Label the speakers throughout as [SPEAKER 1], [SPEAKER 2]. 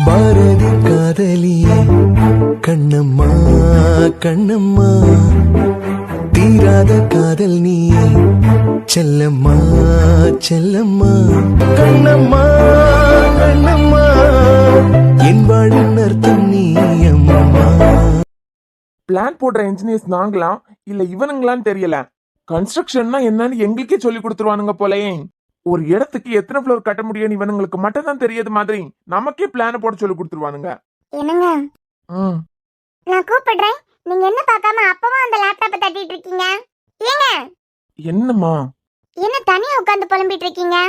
[SPEAKER 1] பாரதி காதலியே கண்ணம்மா கண்ணம்மா, தீராத காதல் நீயே செல்லம்மா செல்லம்மா, கண்ணம்மா கண்ணம்மா, என் வாழின் அர்த்தம் நீ அம்மா.
[SPEAKER 2] பிளான் போடுற இன்ஜினியர்ஸ் நாங்களா இல்ல இவனுங்களான்னு தெரியல. கன்ஸ்ட்ரக்ஷன்னா என்னன்னு எங்களுக்கே சொல்லி கொடுத்துருவானுங்க போலயே. ஒரு இடத்துக்கு எத்தனை ஃப்ளோர் கட்ட முடியும் இவனுங்களுக்கு மட்டும் தான் தெரியாது மாதிரி நமக்கே பிளான போட சொல்லி கொடுத்துருவானுங்க.
[SPEAKER 3] என்னங்க நான் கூப்பிடுறேன், நீங்க என்ன பார்க்காம அப்பவும் அந்த லேப்டாப்பை தட்டிட்டு இருக்கீங்க? ஏங்க
[SPEAKER 2] என்னம்மா
[SPEAKER 3] என்ன தனியா உட்கார்ந்து புலம்பிட்டு இருக்கீங்க?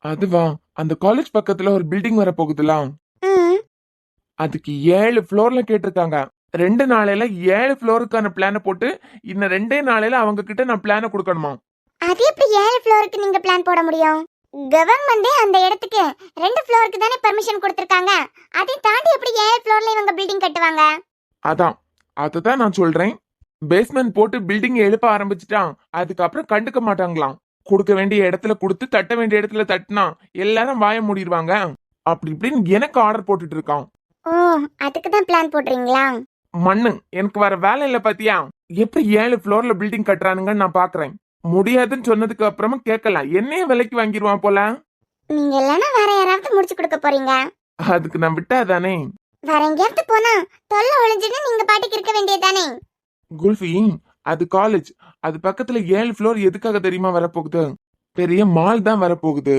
[SPEAKER 2] அதுவா, அந்த காலேஜ் பக்கத்துல ஒரு பில்டிங் வர போகுதுலாம், அதுக்கு 7 ஃப்ளோர்ல கேட்டிருக்காங்க. 2 நாளையில 7 ஃப்ளோருக்கான பிளான போட்டு இன்னும் 2 நாளையில அவங்க கிட்ட நான் பிளான கொடுக்கணுமா?
[SPEAKER 3] அது எப்படி 7 ஃப்ளோருக்கு நீங்க பிளான் போட முடியும்? கவர்மெண்டே அந்த இடத்துக்கு 2 ஃப்ளோருக்கு தானே பெர்மிஷன் கொடுத்திருக்காங்க. அதை தாண்டி எப்படி 7 ஃப்ளோர்ல இவங்க பில்டிங் கட்டுவாங்க?
[SPEAKER 2] அதுதான் நான் சொல்றேன். பேஸ்மெண்ட் போட்டு பில்டிங் எழுப்ப ஆரம்பிச்சுட்டான், அதுக்கப்புறம் கண்டுக்க மாட்டாங்களாம். கொடுக்க வேண்டிய இடத்துல கொடுத்து தட்ட வேண்டிய இடத்துல தட்டினா எல்லாரும் வாய மூடிடுவாங்க. அப்படி இப்படின்னு எனக்கு ஆர்டர் போட்டுட்டு இருக்கான்.
[SPEAKER 3] ஓ, அதுக்கு தான் பிளான் போடுறீங்களா?
[SPEAKER 2] மண்ணு எனக்கு வர வேலை இல்ல பாத்தியா? எப்படி 7 ஃப்ளோர்ல பில்டிங் கட்டுறானுங்கன்னு நான் பாக்குறேன். முடியாதுன்னு சொன்னதுக்கு அப்புறமா கேட்கலாம், என்னைய விலைக்கு வாங்கிடுவான் போல.
[SPEAKER 3] நீங்க இல்லனா வேற யாராவது முடிச்சு கொடுக்க போறீங்க?
[SPEAKER 2] அதுக்கு நான் விட்டாதானே.
[SPEAKER 3] வேற எங்கேயாவது போனா தொல்லை ஒளிஞ்சுட்டு நீங்க பாட்டுக்கு இருக்க வேண்டியதானே.
[SPEAKER 2] குல்ஃபி, அது காலேஜ், அது பக்கத்துல 7 ஃப்ளோர் எதுக்காக தெரியுமா வரப்போகுது? பெரிய மால் தான் வரப்போகுது.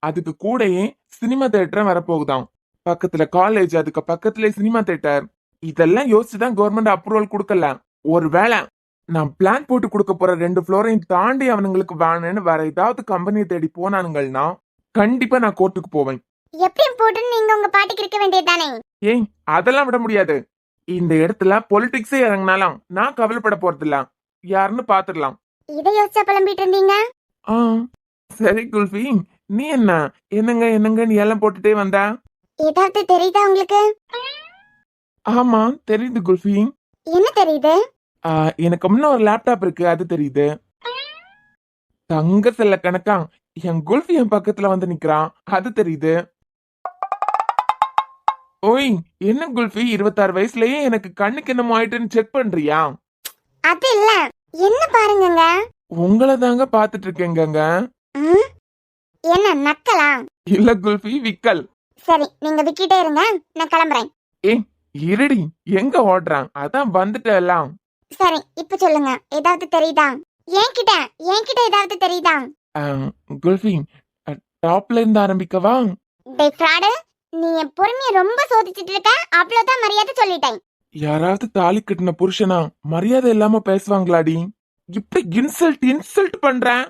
[SPEAKER 2] அதுக்கு கூடயே சினிமா தியேட்டர் வரப்போகுதாம். பக்கத்துல காலேஜ், அதுக்கு பக்கத்துல சினிமா தியேட்டர். இதெல்லாம் யோசிச்சுதான் கவர்மெண்ட் அப்ரூவல் கொடுக்கல. ஒருவேளை நான் பிளான் போட்டு கொடுக்க போற 2 ஃப்ளோரையும் தாண்டி அவனுங்களுக்கு வேணும்னு வேற ஏதாவது கம்பெனியை தேடி போனானுங்கன்னா கண்டிப்பா நான் கோர்ட்டுக்கு போவேன்.
[SPEAKER 3] எப்படியும் போட்டு நீங்க உங்க பாட்டுக்கு இருக்க வேண்டியதானே.
[SPEAKER 2] ஏய், அதெல்லாம் விட முடியாது. இந்த இடத்துல பொலிட்டிக்ஸே இறங்கினாலும் நான் கவலைப்பட போறதில்ல. யாருன்னு பாத்துடலாம்.
[SPEAKER 3] இதை யோசிச்சா புலம்பிட்டு இருந்தீங்க?
[SPEAKER 2] சரி குல்ஃபி, நீ என்னங்க என்னங்கன்னு எல்லாம் போட்டுட்டே வந்தா?
[SPEAKER 3] ஏதாவது தெரியுதா உங்களுக்கு?
[SPEAKER 2] ஆமா தெரியுது குல்ஃபி.
[SPEAKER 3] என்ன தெரியுது?
[SPEAKER 2] எனக்கு முன்ன ஒரு லேப்டாப் இருக்கு, அது தெரியுது. தங்க செல்ல கணக்கா என் குல்ஃபி என் பக்கத்துல வந்து நிக்கிறான், அது தெரியுது. ஓய், என்ன குல்ஃபி 26 வயசுலயே எனக்கு கண்ணுக்கு என்னமோ ஆயிட்டுன்னு செக் பண்றியா?
[SPEAKER 3] அது இல்ல, என்ன பாருங்கங்க.
[SPEAKER 2] உங்களை தாங்க பாத்துட்டு இருக்கேங்க.
[SPEAKER 3] என்ன நக்கலா?
[SPEAKER 2] இல்ல குல்ஃபி, விக்கல்.
[SPEAKER 3] சரி, நீங்க விக்கிட்டே இருங்க, நான் கிளம்புறேன்.
[SPEAKER 2] ஏய் இருடி, எங்க ஓடுறான்? அதான் வந்துட்டலாம்.
[SPEAKER 3] சரி, இப்ப சொல்லுங்க, ஏதாவது தெரியுதா? என்கிட்ட ஏதாவது தெரியுதா?
[SPEAKER 2] குல்ஃபி, டாப்ல இருந்து ஆரம்பிக்கவா?
[SPEAKER 3] டேய் ஃப்ராடு, நீ என் பொறுமையை ரொம்ப சோதிச்சிட்டு இருக்க. அவ்வளவுதான், மரியாதை சொல்லிட்டேன்.
[SPEAKER 2] யாராவது தாலி கட்டின புருஷனா மரியாதை இல்லாம பேசுவாங்களாடி? இப்படி இன்சல்ட் பண்றேன்.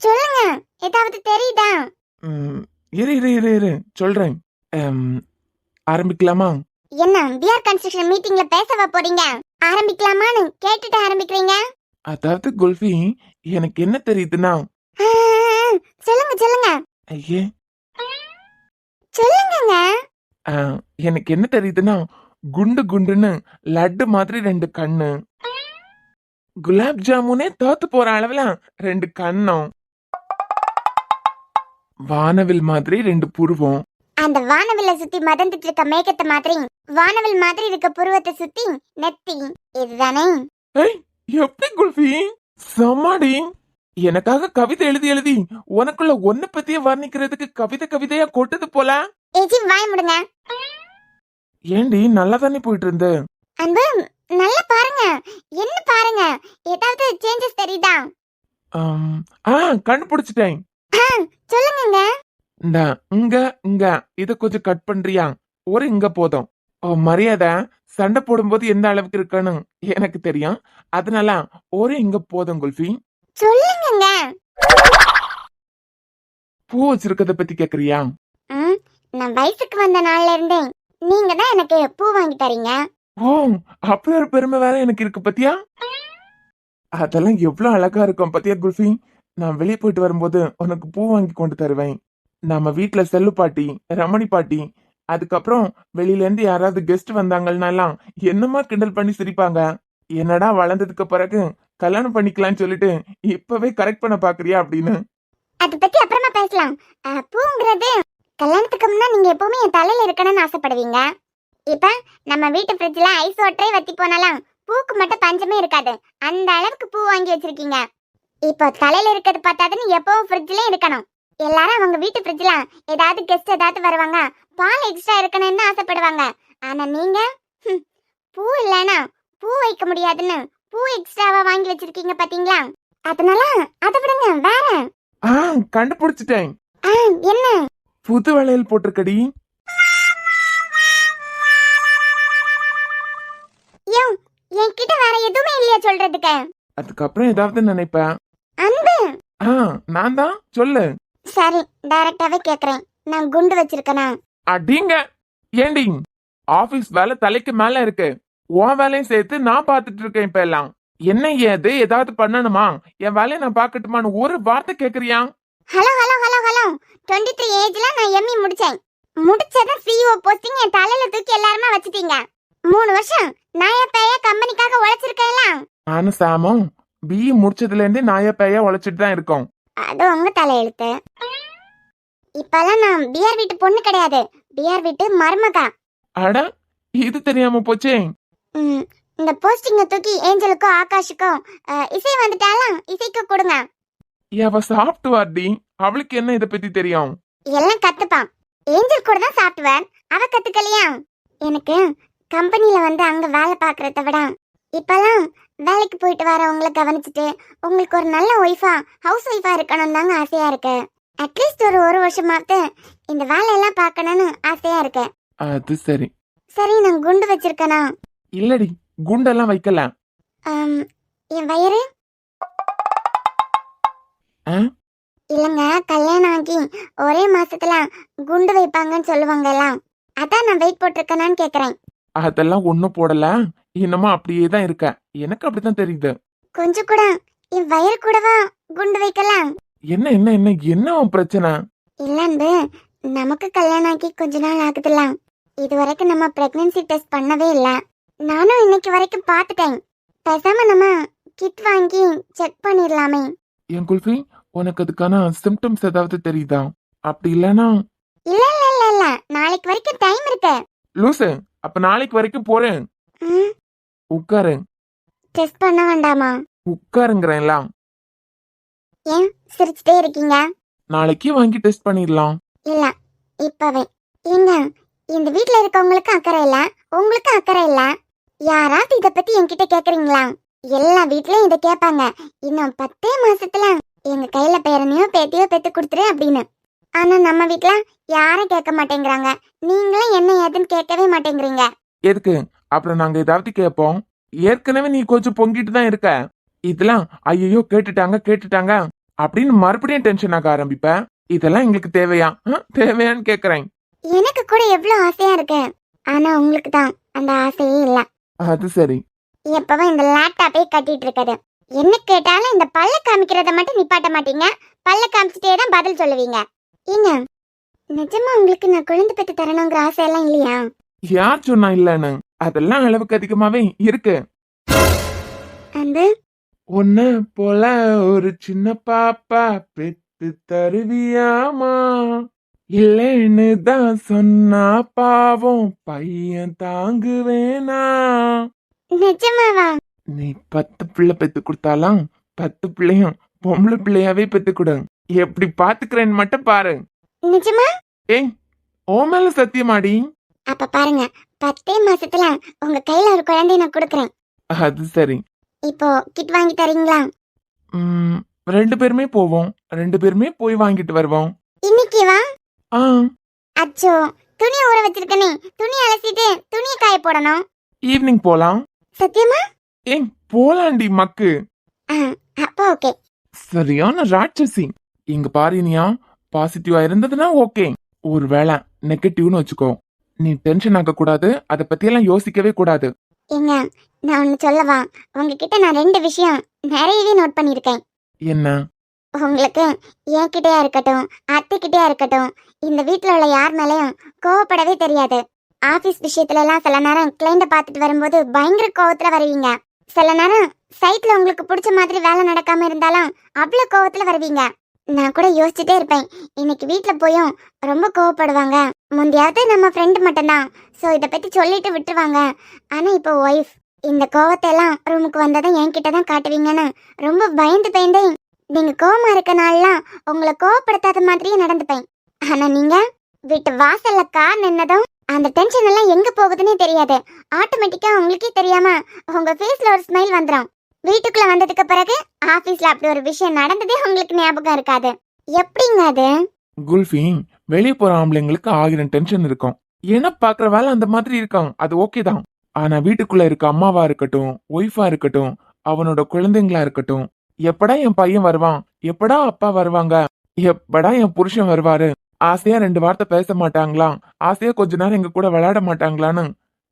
[SPEAKER 3] சொல்லுங்க, ஏதாவது தெரியுதா?
[SPEAKER 2] இரு சொல்றேன். ஆரம்பிக்கலாமா?
[SPEAKER 3] என்ன பிஆர் கன்ஸ்ட்ரக்ஷன் மீட்டிங்ல பேசவா போறீங்க? ஆரம்பிக்கலாமான்னு கேட்டுட்டு ஆரம்பிக்கிறீங்க.
[SPEAKER 2] அதாவது குல்ஃபி, எனக்கு என்ன தெரியுதுன்னா,
[SPEAKER 3] சொல்லுங்க
[SPEAKER 2] ஐயே
[SPEAKER 3] சொல்லுங்க.
[SPEAKER 2] எனக்கு என்ன தெரியுதுன்னா, குண்டுன்னு லட்டு மாதிரி 2 கண்ணு, குலாப் ஜாமுனே தோத்து போற அளவுல 2 கண்ணும், வானவில் மாதிரி 2 புருவம்.
[SPEAKER 3] அந்த வானவில்ல சுத்தி மதந்துட்டு இருக்க மேகத்தை மாதிரி வானவில் மாதிரி இருக்க புருவத்தை சுத்தி நெத்தி, இதுதானே?
[SPEAKER 2] எப்படி குல்ஃபி சமாடி? எனக்காக கவிதை எழுதி உனக்குள்ள ஒன்ன பத்திய வர்ணிக்கிறதுக்கு கவிதையா கொட்டது போல.
[SPEAKER 3] ஏஜி வாய் முடுங்க.
[SPEAKER 2] ஏண்டி நல்லா தானே போயிட்டு இருந்த?
[SPEAKER 3] அன்பு, நல்லா பாருங்க. என்ன பாருங்க, ஏதாவது சேஞ்சஸ் தெரியுதா?
[SPEAKER 2] கண்டுபிடிச்சிட்டேன்.
[SPEAKER 3] சொல்லுங்க.
[SPEAKER 2] இங்க இத கொஞ்சம் கட் பண்றியா? ஒரு இங்க போதும். மரியாதை சண்டை போடும்போது எந்த அளவுக்கு இருக்குன்னு எனக்கு தெரியும், அதனால ஒரு இங்க போதும் குல்ஃபி.
[SPEAKER 3] சொல்லுங்க.
[SPEAKER 2] பூ வச்சிருக்கத பத்தி கேக்குறியா?
[SPEAKER 3] நான் வயசுக்கு வந்த நாள்ல இருந்தே நீங்க தான் எனக்கு பூ வாங்கி தரீங்க.
[SPEAKER 2] ஓ, அப்படி ஒரு பெருமை வேற எனக்கு இருக்கு பத்தியா? அதெல்லாம் எவ்வளவு அழகா இருக்கும் பத்தியா குல்ஃபி? நான் வெளியே போயிட்டு வரும்போது உனக்கு பூ வாங்கி கொண்டு தருவேன். நம்ம வீட்டுல செல்லு பாட்டி, ரமணி பாட்டி, அதுக்கப்புறம் வெளியில இருந்து யாராவது கெஸ்ட் வந்தாங்கன்னாலாம் என்னமா கிண்டல் பண்ணி சிரிப்பாங்க. என்னடா வளர்ந்ததுக்கு பிறகு கல்யாணம் பண்ணிக்கலாம்னு சொல்லிட்டு இப்பவே கரெக்ட் பண்ண பாக்குறியா அப்படின்னு.
[SPEAKER 3] அத பத்தி அப்புறமா பேசலாம். பூங்கிறது கல்யாணத்துக்கு முன்னா நீங்க எப்பவுமே என் தலையில இருக்கணும்னு ஆசைப்படுவீங்க. இப்ப நம்ம வீட்டு ஃப்ரிட்ஜ்ல ஐஸ் வாட்டரே வத்தி போனாலும் பூக்கு மட்டும் பஞ்சமே இருக்காது. அந்த அளவுக்கு பூ வாங்கி வச்சிருக்கீங்க. இப்போ தலையில இருக்கிறது பார்த்தாதுன்னு எப்பவும் ஃப்ரிட்ஜ்ல இருக்கணும். எல்லாரும் அவங்க வீட்டு ஃப்ரிட்ஜ்ல ஏதாவது கெஸ்ட் ஏதாவது வருவாங்க, பால் எக்ஸ்ட்ரா இருக்கணும்னு ஆசைப்படுவாங்க. ஆனா நீங்க பூ இல்லைன்னா பூ வைக்க முடியாதுன்னு பூ எக்ஸ்ட்ராவா வாங்கி வச்சிருக்கீங்க பாத்தீங்களா? அதனால அதை விடுங்க, வேற.
[SPEAKER 2] கண்டுபிடிச்சிட்டேன்.
[SPEAKER 3] என்ன?
[SPEAKER 2] புது வளையல் போட்டிருக்கடி.
[SPEAKER 3] யோ, என்கிட்ட வேற எதுவுமே இல்லையா சொல்றதுக்கு?
[SPEAKER 2] அதுக்கப்புறம் ஏதாவது நினைப்பேன்.
[SPEAKER 3] அன்பு.
[SPEAKER 2] நான் தான் சொல்லு.
[SPEAKER 3] சரி, டைரக்டாவே கேக்குறேன். நான் குண்டு வச்சிருக்கேனா?
[SPEAKER 2] அடிங்க. ஏண்டி ஆபீஸ் வேலை தலைக்கு மேல இருக்கு, உன் வேலையும் சேர்த்து நான் பாத்துட்டு இருக்கேன். இப்ப எல்லாம் என்ன ஏது ஏதாவது பண்ணணுமா? என் வேலையை நான் பாக்கட்டுமான்னு ஒரு வார்த்தை கேக்குறியா?
[SPEAKER 3] ஹலோ ஹலோ ஹலோ ஹலோ 23 ஏஜ்ல நான் எம்இ முடிச்சேன். முடிச்சத சிஇஓ போஸ்டிங் என் தலையில தூக்கி எல்லாருமே வச்சிட்டீங்க. 3 வருஷம் நான் எப்பயே கம்பெனிக்காக உழைச்சிருக்கேன்.
[SPEAKER 2] நானும் சாமும் பிஇ முடிச்சதுல இருந்தே நாய பேயா உழைச்சிட்டு தான் இருக்கோம்.
[SPEAKER 3] அது உங்க தலையெழுத்து. இப்பெல்லாம் நான் பிஆர் வீட்டு பொண்ணு கிடையாது, பிஆர் வீட்டு மருமகா.
[SPEAKER 2] அட, இது தெரியாம போச்சே.
[SPEAKER 3] இந்த போஸ்டிங்க தூக்கி ஏஞ்சலுக்கும் ஆகாஷுக்கும் இசை வந்துட்டாலாம், இசைக்கு கொடுங்க.
[SPEAKER 2] அவ சாப்பிட்டுவார்டி, அவளுக்கு என்ன இத பத்தி தெரியும்?
[SPEAKER 3] எல்லாம் கத்துப்பான். ஏஞ்சல் கூட தான் சாஃப்ட்வேர், அவ கத்துக்கலையா? எனக்கு கம்பெனில வந்து அங்க வேலை பாக்குறத விட இப்பெல்லாம் வேலைக்கு போயிட்டு வரவங்களை கவனிச்சுட்டு உங்களுக்கு ஒரு நல்ல ஒய்ஃபா ஹவுஸ் ஒய்ஃபா இருக்கணும் தாங்க ஆசையா இருக்கு. அட்லீஸ்ட் ஒரு வருஷமாவது இந்த வேலையெல்லாம் பார்க்கணும்னு ஆசையா இருக்கு.
[SPEAKER 2] அது சரி.
[SPEAKER 3] சரி, நான் குண்டு வச்சிருக்கேனா?
[SPEAKER 2] இல்லடி, குண்டெல்லாம் வைக்கல.
[SPEAKER 3] என் வயிறு இல்லங்க, கல்யாணம் ஆகி ஒரே மாசத்துல குண்டு வைப்பாங்கன்னு சொல்லுவாங்க எல்லாம், அதான் நான் வெயிட் போட்டிருக்கேனான்னு கேக்குறேன்.
[SPEAKER 2] அதெல்லாம் ஒண்ணும் போடல, இன்னமும் அப்படியே தான் இருக்க. எனக்கு அப்படித்தான் தெரியுது.
[SPEAKER 3] கொஞ்சம் கூட என் வயிறு கூடவா குண்டு வைக்கலாம்?
[SPEAKER 2] என்ன என்ன என்ன என்ன உன் பிரச்சனை?
[SPEAKER 3] இல்லந்து, நமக்கு கல்யாணம் ஆகி கொஞ்ச நாள் ஆகுதுல்ல, இது வரைக்கும் நம்ம பிரெக்னன்சி டெஸ்ட் பண்ணவே இல்ல. நானும் இன்னைக்கு வரைக்கும் பார்த்துட்டேன். பேசாம நம்ம கிட் வாங்கி செக் பண்ணிடலாமே.
[SPEAKER 2] என் குல்ஃபி, உனக்கு அதுக்கான சிம்டம்ஸ் ஏதாவது தெரியுதா? அப்படி இல்லனா?
[SPEAKER 3] இல்ல இல்ல இல்ல இல்ல, நாளைக்கு வரைக்கும் டைம் இருக்கு.
[SPEAKER 2] லூசு, அப்ப நாளைக்கு வரைக்கும் போறேன். உட்காரு.
[SPEAKER 3] டெஸ்ட் பண்ண வேண்டாமா?
[SPEAKER 2] உட்காருங்கிறேன்ல.
[SPEAKER 3] ஏன் சிரிச்சுட்டே இருக்கீங்க?
[SPEAKER 2] நாளைக்கு வாங்கி டெஸ்ட் பண்ணிடலாம்.
[SPEAKER 3] இல்ல, இப்பவே. ஏங்க, இந்த வீட்ல இருக்கவங்களுக்கு அக்கறை இல்ல, உங்களுக்கு அக்கறை இல்ல. யாராவது இத பத்தி என்கிட்ட கேக்குறீங்களா? எல்லா வீட்லயும் இத கேட்பாங்க. இன்னும் 10 மாசத்துல எங்க கையில பேரனையோ பேத்தியோ பெத்து கொடுத்துரு அப்படின்னு. ஆனா நம்ம வீட்ல யாரும் கேட்க மாட்டேங்கிறாங்க. நீங்களும் என்ன ஏதுன்னு கேட்கவே மாட்டேங்கிறீங்க.
[SPEAKER 2] எதுக்கு? அப்புறம் நாங்க ஏதாவது கேட்போம். ஏற்கனவே நீ கொஞ்சம் பொங்கிட்டு தான் இருக்க. இதெல்லாம் ஐயோ கேட்டுட்டாங்க அப்படின்னு மறுபடியும் டென்ஷன் ஆக ஆரம்பிப்ப. இதெல்லாம் எங்களுக்கு தேவையா? தேவையான்னு கேக்குறேன்.
[SPEAKER 3] எனக்கு கூட எவ்வளவு ஆசையா இருக்கு, ஆனா உங்களுக்கு தான் அந்த ஆசையே இல்ல.
[SPEAKER 2] அது சரி.
[SPEAKER 3] எப்பவும் இந்த லேப்டாப்பே கட்டிட்டு இருக்குது. என்ன கேட்டாலும் இந்த பல்ல காமிக்கிறத மட்டும் நிப்பாட்ட மாட்டீங்க. பல்ல காமிச்சிட்டே தான் பதில் சொல்லுவீங்க. ஏங்க, நிஜமா உங்களுக்கு நான் குழந்தை பெற்று தரணுங்கிற ஆசை எல்லாம் இல்லையா?
[SPEAKER 2] யார் சொன்னா இல்லன்னு? அதெல்லாம் அளவுக்கு அதிகமாவே இருக்கு.
[SPEAKER 3] அந்த
[SPEAKER 2] ஒன்ன போல ஒரு சின்ன பாப்பா பெத்து தருவியாமா? இல்லைன்னு தான் சொன்னா பாவம் பையன் தாங்குவேனா?
[SPEAKER 3] நிஜமாவா?
[SPEAKER 2] நீ 10 பிள்ளை பெத்து கொடுத்தாலாம் 10 பிள்ளையும் பொம்பளை பிள்ளையாவே பெத்து கொடு. எப்படி பாத்துக்கிறேன்னு மட்டும் பாரு.
[SPEAKER 3] நிஜமா?
[SPEAKER 2] ஏய், ஓ மேல சத்தியமாடி.
[SPEAKER 3] அப்ப பாருங்க, 10 மாசத்துல உங்க கையில ஒரு குழந்தைய நான் கொடுக்கறேன்.
[SPEAKER 2] அது சரி.
[SPEAKER 3] இப்போ கிட் வாங்கி தரீங்களா?
[SPEAKER 2] 2 பேருமே போவோம். 2 பேருமே போய் வாங்கிட்டு வருவோம்.
[SPEAKER 3] இன்னைக்கு வா.
[SPEAKER 2] அச்சோ,
[SPEAKER 3] துணி ஊற வச்சிருக்கனே, துணி அலசிட்டு துணியை காய போடணும்.
[SPEAKER 2] ஈவினிங் போலாம்.
[SPEAKER 3] சத்தியமா?
[SPEAKER 2] ஏய், போலாண்டி மக்கு.
[SPEAKER 3] அப்போ ஓகே.
[SPEAKER 2] சரியான ராட்சசி. இங்க பாரினியா, பாசிட்டிவா இருந்ததுன்னா ஓகே. ஒருவேளை நெகட்டிவ்னு வச்சுக்கோ. நீ டென்ஷன் ஆக கூடாது, அத பத்தி எல்லாம் யோசிக்கவே கூடாது.
[SPEAKER 3] ஏங்க, நான் ஒன்னு சொல்லவா? உங்ககிட்ட நான் 2 விஷயம் நிறையவே நோட் பண்ணிருக்கேன்.
[SPEAKER 2] என்ன?
[SPEAKER 3] உங்களுக்கு என்கிட்டயா இருக்கட்டும், அத்தைக்கிட்டயா இருக்கட்டும், இந்த வீட்டுல உள்ள யார் மேலயும் கோவப்படவே தெரியாது. ஆபீஸ் விஷயத்துல எல்லாம் சில நேரம் கிளைண்ட பாத்துட்டு வரும்போது பயங்கர கோவத்துல வருவீங்க. சில நேரம் சைட்ல உங்களுக்கு பிடிச்ச மாதிரி வேலை நடக்காம இருந்தாலும் அவ்வளவு கோவத்துல வருவீங்க. நான் கூட யோசிச்சுட்டே இருப்பேன், இன்னைக்கு வீட்ல போயும் ரொம்ப கோவப்படுவாங்க. முந்தையாவது நம்ம ஃப்ரெண்டு மட்டும்தான், ஸோ இதை பத்தி சொல்லிட்டு விட்டுருவாங்க. ஆனா இப்போ ஒய்ஃப், இந்த கோவத்தை எல்லாம் ரூமுக்கு வந்ததும் என்கிட்ட தான் காட்டுவீங்கன்னு ரொம்ப பயந்து பயந்தேன். நீங்க கோவமா இருக்க நாள்லாம் உங்களை கோவப்படுத்தாத மாதிரியே நடந்துப்பேன். ஆனா நீங்க வீட்டு வாசல்ல கார் நின்னதும் அந்த டென்ஷன் எல்லாம் எங்க போகுதுன்னே தெரியாது. ஆட்டோமேட்டிக்கா உங்களுக்கே தெரியாம உங்க ஃபேஸ்ல ஒரு ஸ்மைல் வந்துடும். வீட்டுக்குள்ள வந்ததுக்கு பிறகு ஆபீஸ்ல அப்படி ஒரு விஷயம் நடந்ததே உங்களுக்கு ஞாபகம் இருக்காது. எப்படிங்க அது?
[SPEAKER 2] குல்ஃபி, வெளியே போற ஆம்பளைங்களுக்கு 1000 டென்ஷன் இருக்கும். ஏன்னா பாக்குற வேலை அந்த மாதிரி இருக்கும், அது ஓகே தான். ஆனா வீட்டுக்குள்ள இருக்க அம்மாவா இருக்கட்டும், ஒய்ஃபா இருக்கட்டும், அவனோட குழந்தைங்களா இருக்கட்டும், எப்படா என் பையன் வருவான், எப்படா அப்பா வருவாங்க, எப்படா என் புருஷன் வருவாரு, ஆசையா 2 வார்த்தை பேச மாட்டாங்களா, ஆசையா கொஞ்ச நேரம் எங்க கூட விளையாட மாட்டாங்களான்னு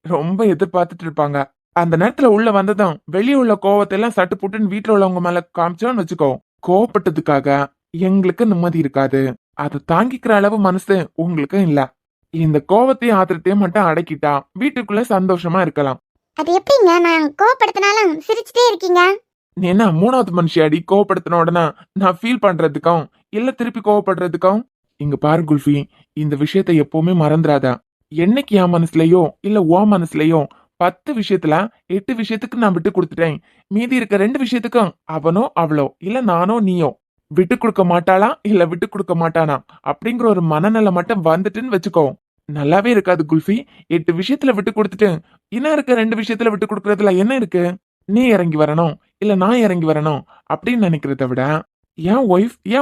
[SPEAKER 2] ரொம்ப எதிர்பார்த்துட்டு இருப்பாங்க. அந்த நேரத்துல உள்ள வந்ததும் வெளியே உள்ள கோவத்தை எல்லாம் சட்டு புட்டுன்னு வீட்டுல உள்ளவங்க மேல காமிச்சோன்னு வச்சுக்கோ, கோவப்பட்டதுக்காக எங்களுக்கு நிம்மதி இருக்காது. அதை தாங்கிக்கிற அளவு மனசு உங்களுக்கு இல்ல. இந்த கோவத்தையும் ஆத்திரத்தையும் மட்டும் அடக்கிட்டா வீட்டுக்குள்ள சந்தோஷமா இருக்கலாம்.
[SPEAKER 3] அது எப்படிங்க? நான் கோவப்படுத்தினாலும் சிரிச்சுட்டே இருக்கீங்க.
[SPEAKER 2] நீ என்ன 3வது மனுஷியாடி கோவப்படுத்தின உடனே நான் ஃபீல் பண்றதுக்கும் இல்ல திருப்பி கோவப்படுறதுக்கும்? இங்க பாரு குல்ஃபி, இந்த விஷயத்தை எப்பவுமே மறந்துடாத. என்னைக்கு என் மனசுலயோ இல்ல உன் மனசுலயோ 10 விஷயத்துல 8 விஷயத்துக்கு நான் விட்டு கொடுத்துட்டேன், மீதி இருக்க 2 விஷயத்துக்கும் அவனோ அவளோ இல்ல நானோ நீயோ விட்டு கொடுக்க மாட்டாளா இல்ல விட்டு கொடுக்க மாட்டானா அப்படிங்கிற ஒரு மனநிலை மட்டும் வந்துட்டுன்னு வச்சுக்கோ, நல்லாவே இருக்காது குல்ஃபி. 8 விஷயத்துல விட்டு கொடுத்துட்டு இன்னும் இருக்க 2 விஷயத்துல விட்டு கொடுக்கறதுல என்ன இருக்கு? நீ இறங்கி வரணும் இல்ல நான் இறங்கி வரணும் அப்படின்னு நினைக்கிறத விட, என்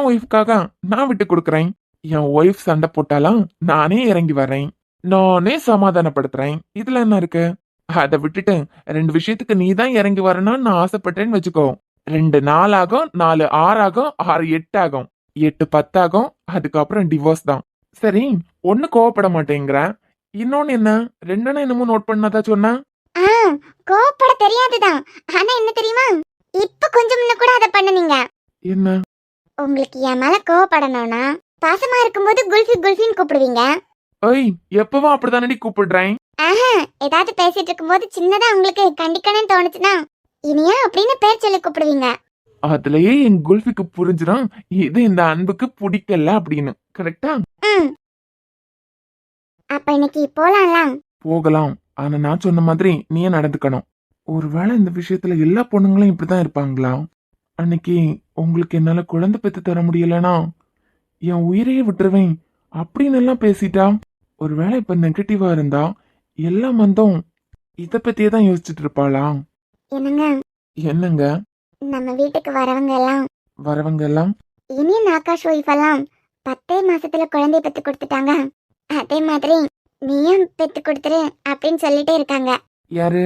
[SPEAKER 2] ஒய்ஃப்காக நான் விட்டு கொடுக்குறேன். என் ஒய்ஃப் சண்டை போட்டாலும் நானே இறங்கி வரேன், நானே சமாதானப்படுத்துறேன். இதுல என்ன இருக்கு? அதை விட்டுட்டு 2 விஷயத்துக்கு நீ தான் இறங்கி வரணும்னு நான் ஆசைப்பட்டேன்னு வச்சுக்கோ, 2 4 ஆகும், 4 6 ஆகும், 6 8 ஆகும், 8 10 ஆகும், அதுக்கப்புறம் டிவோர்ஸ் தான். சரி, ஒண்ணு கோவப்பட மாட்டேங்கிற, இன்னொன்னு என்ன? 2ன்னு என்னமோ நோட் பண்ணாதா சொன்ன?
[SPEAKER 3] ஆ, கோவப்பட தெரியாதுதான். ஆனா என்ன தெரியுமா, இப்ப கொஞ்சம் முன்ன கூட அதை பண்ணுனீங்க.
[SPEAKER 2] என்ன?
[SPEAKER 3] உங்களுக்கு என் மேல கோவப்படணும்னா பாசமா இருக்கும்போது குல்ஃபி குல்ஃபின்னு கூப்பிடுவீங்க.
[SPEAKER 2] ஓய், எப்பவும் அப்படிதானடி கூப்பிடுறேன்.
[SPEAKER 3] ஆஹா, ஏதாவது பேசிட்டு இருக்கும்போது சின்னதா உங்களுக்கு கண்டிக்கணும்னு தோணுச்சுன்னா இனியா அப்படின்னு பேர் சொல்லி கூப்பிடுவீங்க.
[SPEAKER 2] அதுலயே என் குல்ஃபிக்கு புரிஞ்சிடும் இது இந்த அன்புக்கு பிடிக்கல அப்படின்னு. கரெக்டா?
[SPEAKER 3] அப்ப இன்னைக்கு போலாம்லாம்.
[SPEAKER 2] போகலாம். ஆனா நான் சொன்ன மாதிரி நீயே நடந்துக்கணும். ஒருவேளை இந்த விஷயத்துல எல்லா பொண்ணுங்களும் இப்படிதான் இருப்பாங்களா? அன்னைக்கு உங்களுக்கு என்னால குழந்தை பெத்து தர முடியலனா என் உயிரையே விட்டுருவேன் அப்படின்னு எல்லாம் பேசிட்டா, ஒருவேளை இப்ப நெகட்டிவா இருந்தா எல்லாம் வந்தோம் இத பத்தியே தான் யோசிச்சுட்டு இருப்பாளா?
[SPEAKER 3] என்னங்க,
[SPEAKER 2] என்னங்க?
[SPEAKER 3] நம்ம வீட்டுக்கு
[SPEAKER 2] வரவங்க எல்லாம்
[SPEAKER 3] இனியன் ஆகாஷ் ஒய்ஃப் எல்லாம் 10 மாசத்துல குழந்தைய பெத்து கொடுத்துட்டாங்க. அதே மாதிரி நீயும் பெத்து கொடுத்துரு அப்படின்னு சொல்லிட்டே இருக்காங்க.
[SPEAKER 2] யாரு?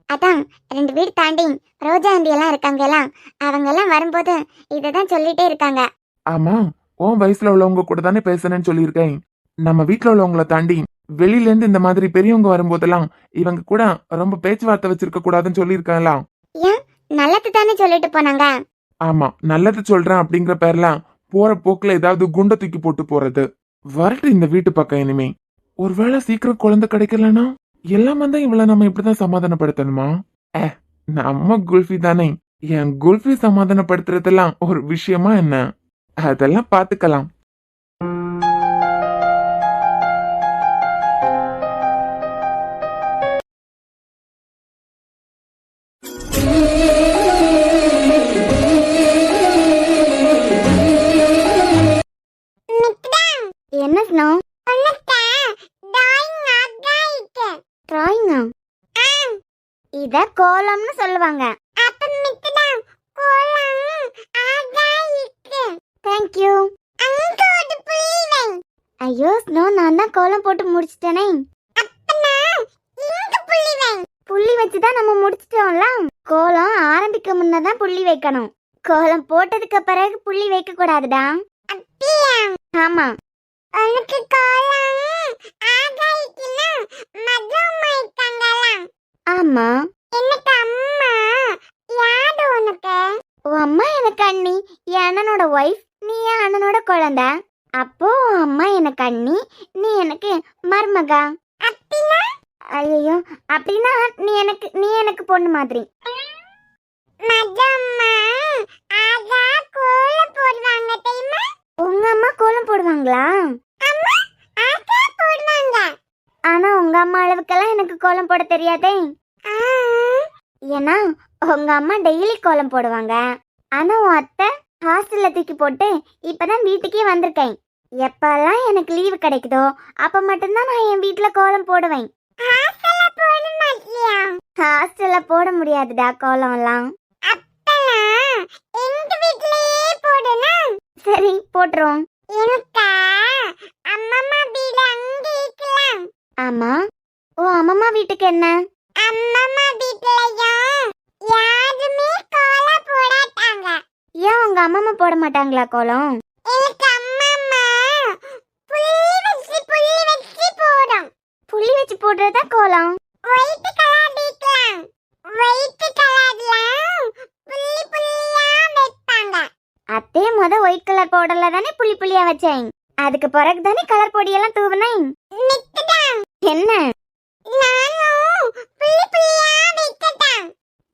[SPEAKER 3] அதான் 2 வீடு தாண்டி ரோஜா ஆண்டி எல்லாம் இருக்காங்கல்ல, அவங்க எல்லாம் வரும்போது இததான் சொல்லிட்டே இருக்காங்க.
[SPEAKER 2] ஆமா, உன் வயசுல உள்ளவங்க கூட தானே பேசுனேன்னு சொல்லியிருக்கேன். நம்ம வீட்டுல உள்ளவங்கள தாண்டி வெளியில இருந்து இந்த மாதிரி பெரியவங்க வரும்போதெல்லாம் இவங்க கூட ரொம்ப பேச்சுவார்த்தை வச்சிருக்க கூடாதுன்னு சொல்லியிருக்கேன்ல.
[SPEAKER 3] ஏன், நல்லது தானே சொல்லிட்டு போனாங்க.
[SPEAKER 2] ஆமா, நல்லது சொல்றேன் அப்படிங்கிற பேர்ல போற போக்குல ஏதாவது குண்டை தூக்கி போட்டு போறது. வரட்டு இந்த வீட்டு பக்கம் இனிமே. ஒருவேளை சீக்கிரம் குழந்தை கிடைக்கலனா எல்லாம் வந்தா இவ்வளவு நம்ம இப்படிதான் சமாதானப்படுத்தணுமா? நம்ம குல்ஃபி தானே, என் குல்ஃபி சமாதானப்படுத்துறதெல்லாம் ஒரு விஷயமா என்ன? அதெல்லாம் பாத்துக்கலாம்.
[SPEAKER 3] என்ன ஸ்னோ? டிராயிங்கா? இத கோலம்னு சொல்லுவாங்க. Thank you. ஐயோ ஸ்னோ, நான் தான் கோலம் போட்டு முடிச்சிட்டேனே. புள்ளி வச்சுதான் நம்ம முடிச்சிட்டோம்ல. கோலம் ஆரம்பிக்க முன்னதான் புள்ளி வைக்கணும். கோலம் போட்டதுக்கு பிறகு புள்ளி வைக்க கூடாதுடா. ஆமா. உனக்கு கோலம் ஆகாயிக்குனா மதுமா இருக்காங்கலாம். ஆமா. எனக்கு அம்மா யாரு உனக்கு? உன் அம்மா எனக்கு அண்ணி, என் அண்ணனோட ஒய்ஃப், நீ என் அண்ணனோட குழந்தை. அப்போ அம்மா எனக்கு அண்ணி, நீ எனக்கு மருமகா. அப்படினா? ஐயோ, அப்படின்னா நீ எனக்கு பொண்ணு மாதிரி. மதுமா ஆகா கோலம் போடுவாங்க தெரியுமா? உங்க அம்மா கோலம் போடுவாங்களா? அம்மா ஆத்தா போடுவாங்க. ஆனா உங்க அம்மா அளவுக்கெல்லாம் எனக்கு கோலம் போட தெரியாதே. ஏன்னா உங்க அம்மா டெய்லி கோலம் போடுவாங்க. ஆனா உன் அத்தை ஹாஸ்டல்ல தூக்கி போட்டு இப்பதான் வீட்டுக்கே வந்திருக்கேன். எப்பெல்லாம் எனக்கு லீவு கிடைக்குதோ அப்ப மட்டும்தான் நான் என் வீட்டுல கோலம் போடுவேன். ஹாஸ்டல்ல போட முடியாதுடா கோலம் எல்லாம். சரி போட்டுரும். ஆமா ஓ அம்மம்மா வீட்டுக்கு என்ன? அம்மம்மா வீட்டுலயும் யாருமே கோலம் போடாட்டாங்க. ஏன் உங்க அம்மம்மா போட மாட்டாங்களா கோலம்? எனக்கு அம்மம்மா புள்ளி வச்சு போடும். புள்ளி வச்சு போடுறதா கோலம்? ஒயிட் கலர் வீட்லாம் ஒயிட் கலர்ல புள்ளி புள்ளியா வைப்பாங்க. அத்தே முத ஒயிட் கலர் பவுடர்ல தானே புள்ளி புள்ளியா வச்சேன். அதுக்கு பிறகு தானே கலர் பொடியெல்லாம் தூவுனேன். என்ன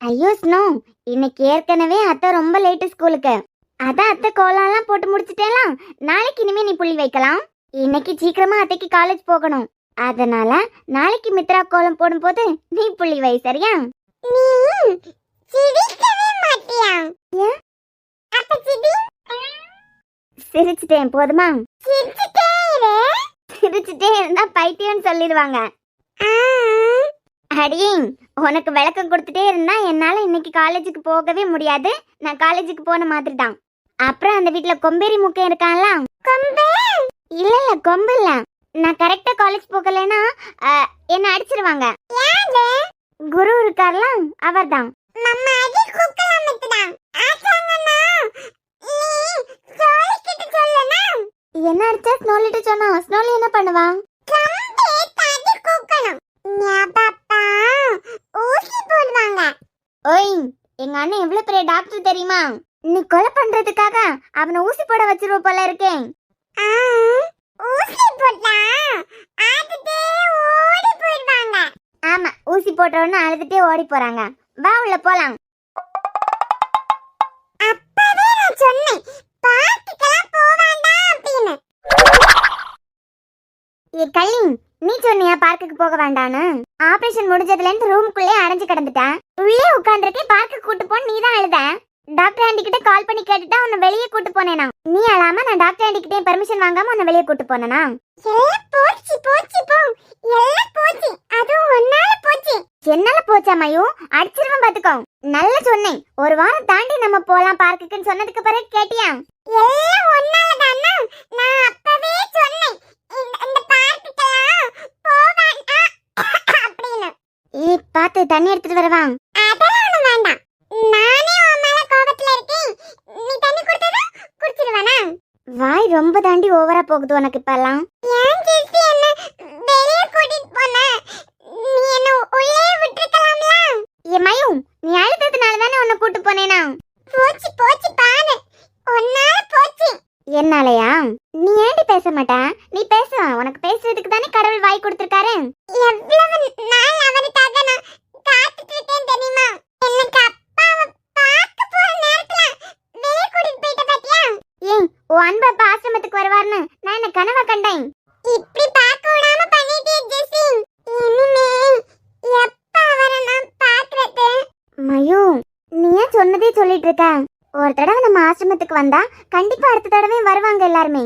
[SPEAKER 3] ஐயோ ஸ்னோ, இன்னைக்கு ஏற்கனவே அத்தை ரொம்ப லேட்டு ஸ்கூலுக்கு. அதான் அத்தை கோலம்லாம் போட்டு முடிச்சிட்டேலாம். நாளைக்கு இனிமே நீ புள்ளி வைக்கலாம். இன்னைக்கு சீக்கிரமா அத்தைக்கு காலேஜ் போகணும். அதனால நாளைக்கு மித்ரா கோலம் போடும்போது நீ புள்ளி வை, சரியா? நீ சிரிக்கவே மாட்டியா? ஏன் அப்ப சிரிச்சிட்டேன் போதுமா? சிரிச்சிட்டே இருந்தா பைத்தியம்னு சொல்லிடுவாங்க. அடியே, உனக்கு விளக்கம் கொடுத்துட்டே இருந்தா என்னால இன்னைக்கு காலேஜுக்கு போகவே முடியாது. நான் காலேஜுக்கு போன மாதிரி தான். அப்புறம் அந்த வீட்டுல கொம்பேரி முக்கை இருக்கான்ல, இல்ல இல்ல கொம்பு இல்ல, நான் கரெக்டா காலேஜ் போகலன்னா என்ன அடிச்சிருவாங்க. குரு இருக்கார்ல, அவர்தான். என்ன அடிச்சா ஸ்னோலிட்டு சொன்னா? ஸ்னோலி என்ன பண்ணுவா? ஓய், எங்க அண்ணன் எவ்வளவு பெரிய டாக்டர் தெரியுமா? நீ கொலை பண்றதுக்காக அவனை ஊசி போட வச்சிருவ போல இருக்கேன். ஆமா, ஊசி போட்டவொன்னு அழுதுட்டே ஓடி போறாங்க. வா உள்ள போலாம். அப்பவே நான் சொன்னேன் பார்க்குக்கெல்லாம் போவாண்டா அப்படின்னு. ஏ கல்லிங், நீ சொன்னியா பார்க்குக்கு போக வேண்டான்னு? ஆபரேஷன் முடிஞ்சதுல இருந்து ரூமுக்குள்ளே அடைஞ்சு கிடந்துட்டேன். உள்ளே உட்கார்ந்துருக்கே பார்க்கு கூட்டு போன்னு நீ தான் அழுத. டாக்டர் ஆண்டி கிட்ட கால் பண்ணி கேட்டுட்டா உன்னை வெளியே கூட்டு போனேனா? நீ அழாம நான் டாக்டர் ஆண்டி கிட்டே பர்மிஷன் வாங்காம உன்னை வெளியே கூட்டு போனேனா? போச்சு போச்சு போ, எல்லாம் போச்சு. அதுவும் ஒன்னால போச்சு. என்னால போச்சா மயூ? அடிச்சிருவேன் பாத்துக்கோ. நல்லா சொன்னேன். ஒரு வாரம் தாண்டி நம்ம போலாம் பார்க்குன்னு சொன்னதுக்கு பிறகு கேட்டியா? எல்லாம் ஒன்னால தானா? நான் அப்பவே சொன்னேன் இந்த பார்க்குக்கெல்லாம் போவாண்டா அப்படின்னு. ஏய் பாத்து தண்ணி எடுத்துட்டு வரவா? அதெல்லாம் ஒண்ணும் வேண்டாம். நானே உன் மேல கோபத்துல இருக்கேன். நீ தண்ணி குடிச்சதா குடிச்சிடுவானா? வாய் ரொம்ப தாண்டி ஓவரா போகுது உனக்கு இப்பெல்லாம். ஏன் ஜெசி என்ன வெளிய கூட்டிட்டு போன? நீ என்ன உள்ளே விட்டுக்கலாம்ல? ஏ மயூ, நீ அழுததுனால தானே உன்னை கூட்டி போனேனா? போச்சு போச்சு பாரு, ஒன்னால போச்சு. என்னாலயா? நீ ஏன்டி பேச மாட்டா? நீ பேச, உனக்கு பேசுறதுக்கு தானே கடவுள் வாய் கொடுத்திருக்காரு. எவ்வளவு நாள் அவனுக்காக நான் காத்துட்டு இருக்கேன் தெரியுமா? எனக்கு அப்பாவை பார்க்க போற நேரத்துல வெளிய கூட்டிட்டு போயிட்ட பாத்தியா? ஏன் உன் அன்பு அப்பா ஆசிரமத்துக்கு வருவார்னு நான் என்ன கனவா கண்டேன்? இப்படி பார்க்க விடாம பண்ணிட்டே ஜெசி. இனிமே எப்ப அவரை நான் பார்க்கறது? மயூ, நீ ஏன் சொன்னதே சொல்லிட்டு இருக்க? ஒரு தடவை நம்ம ஆசிரமத்துக்கு வந்தா கண்டிப்பா அடுத்த தடவை வருவாங்க எல்லாருமே.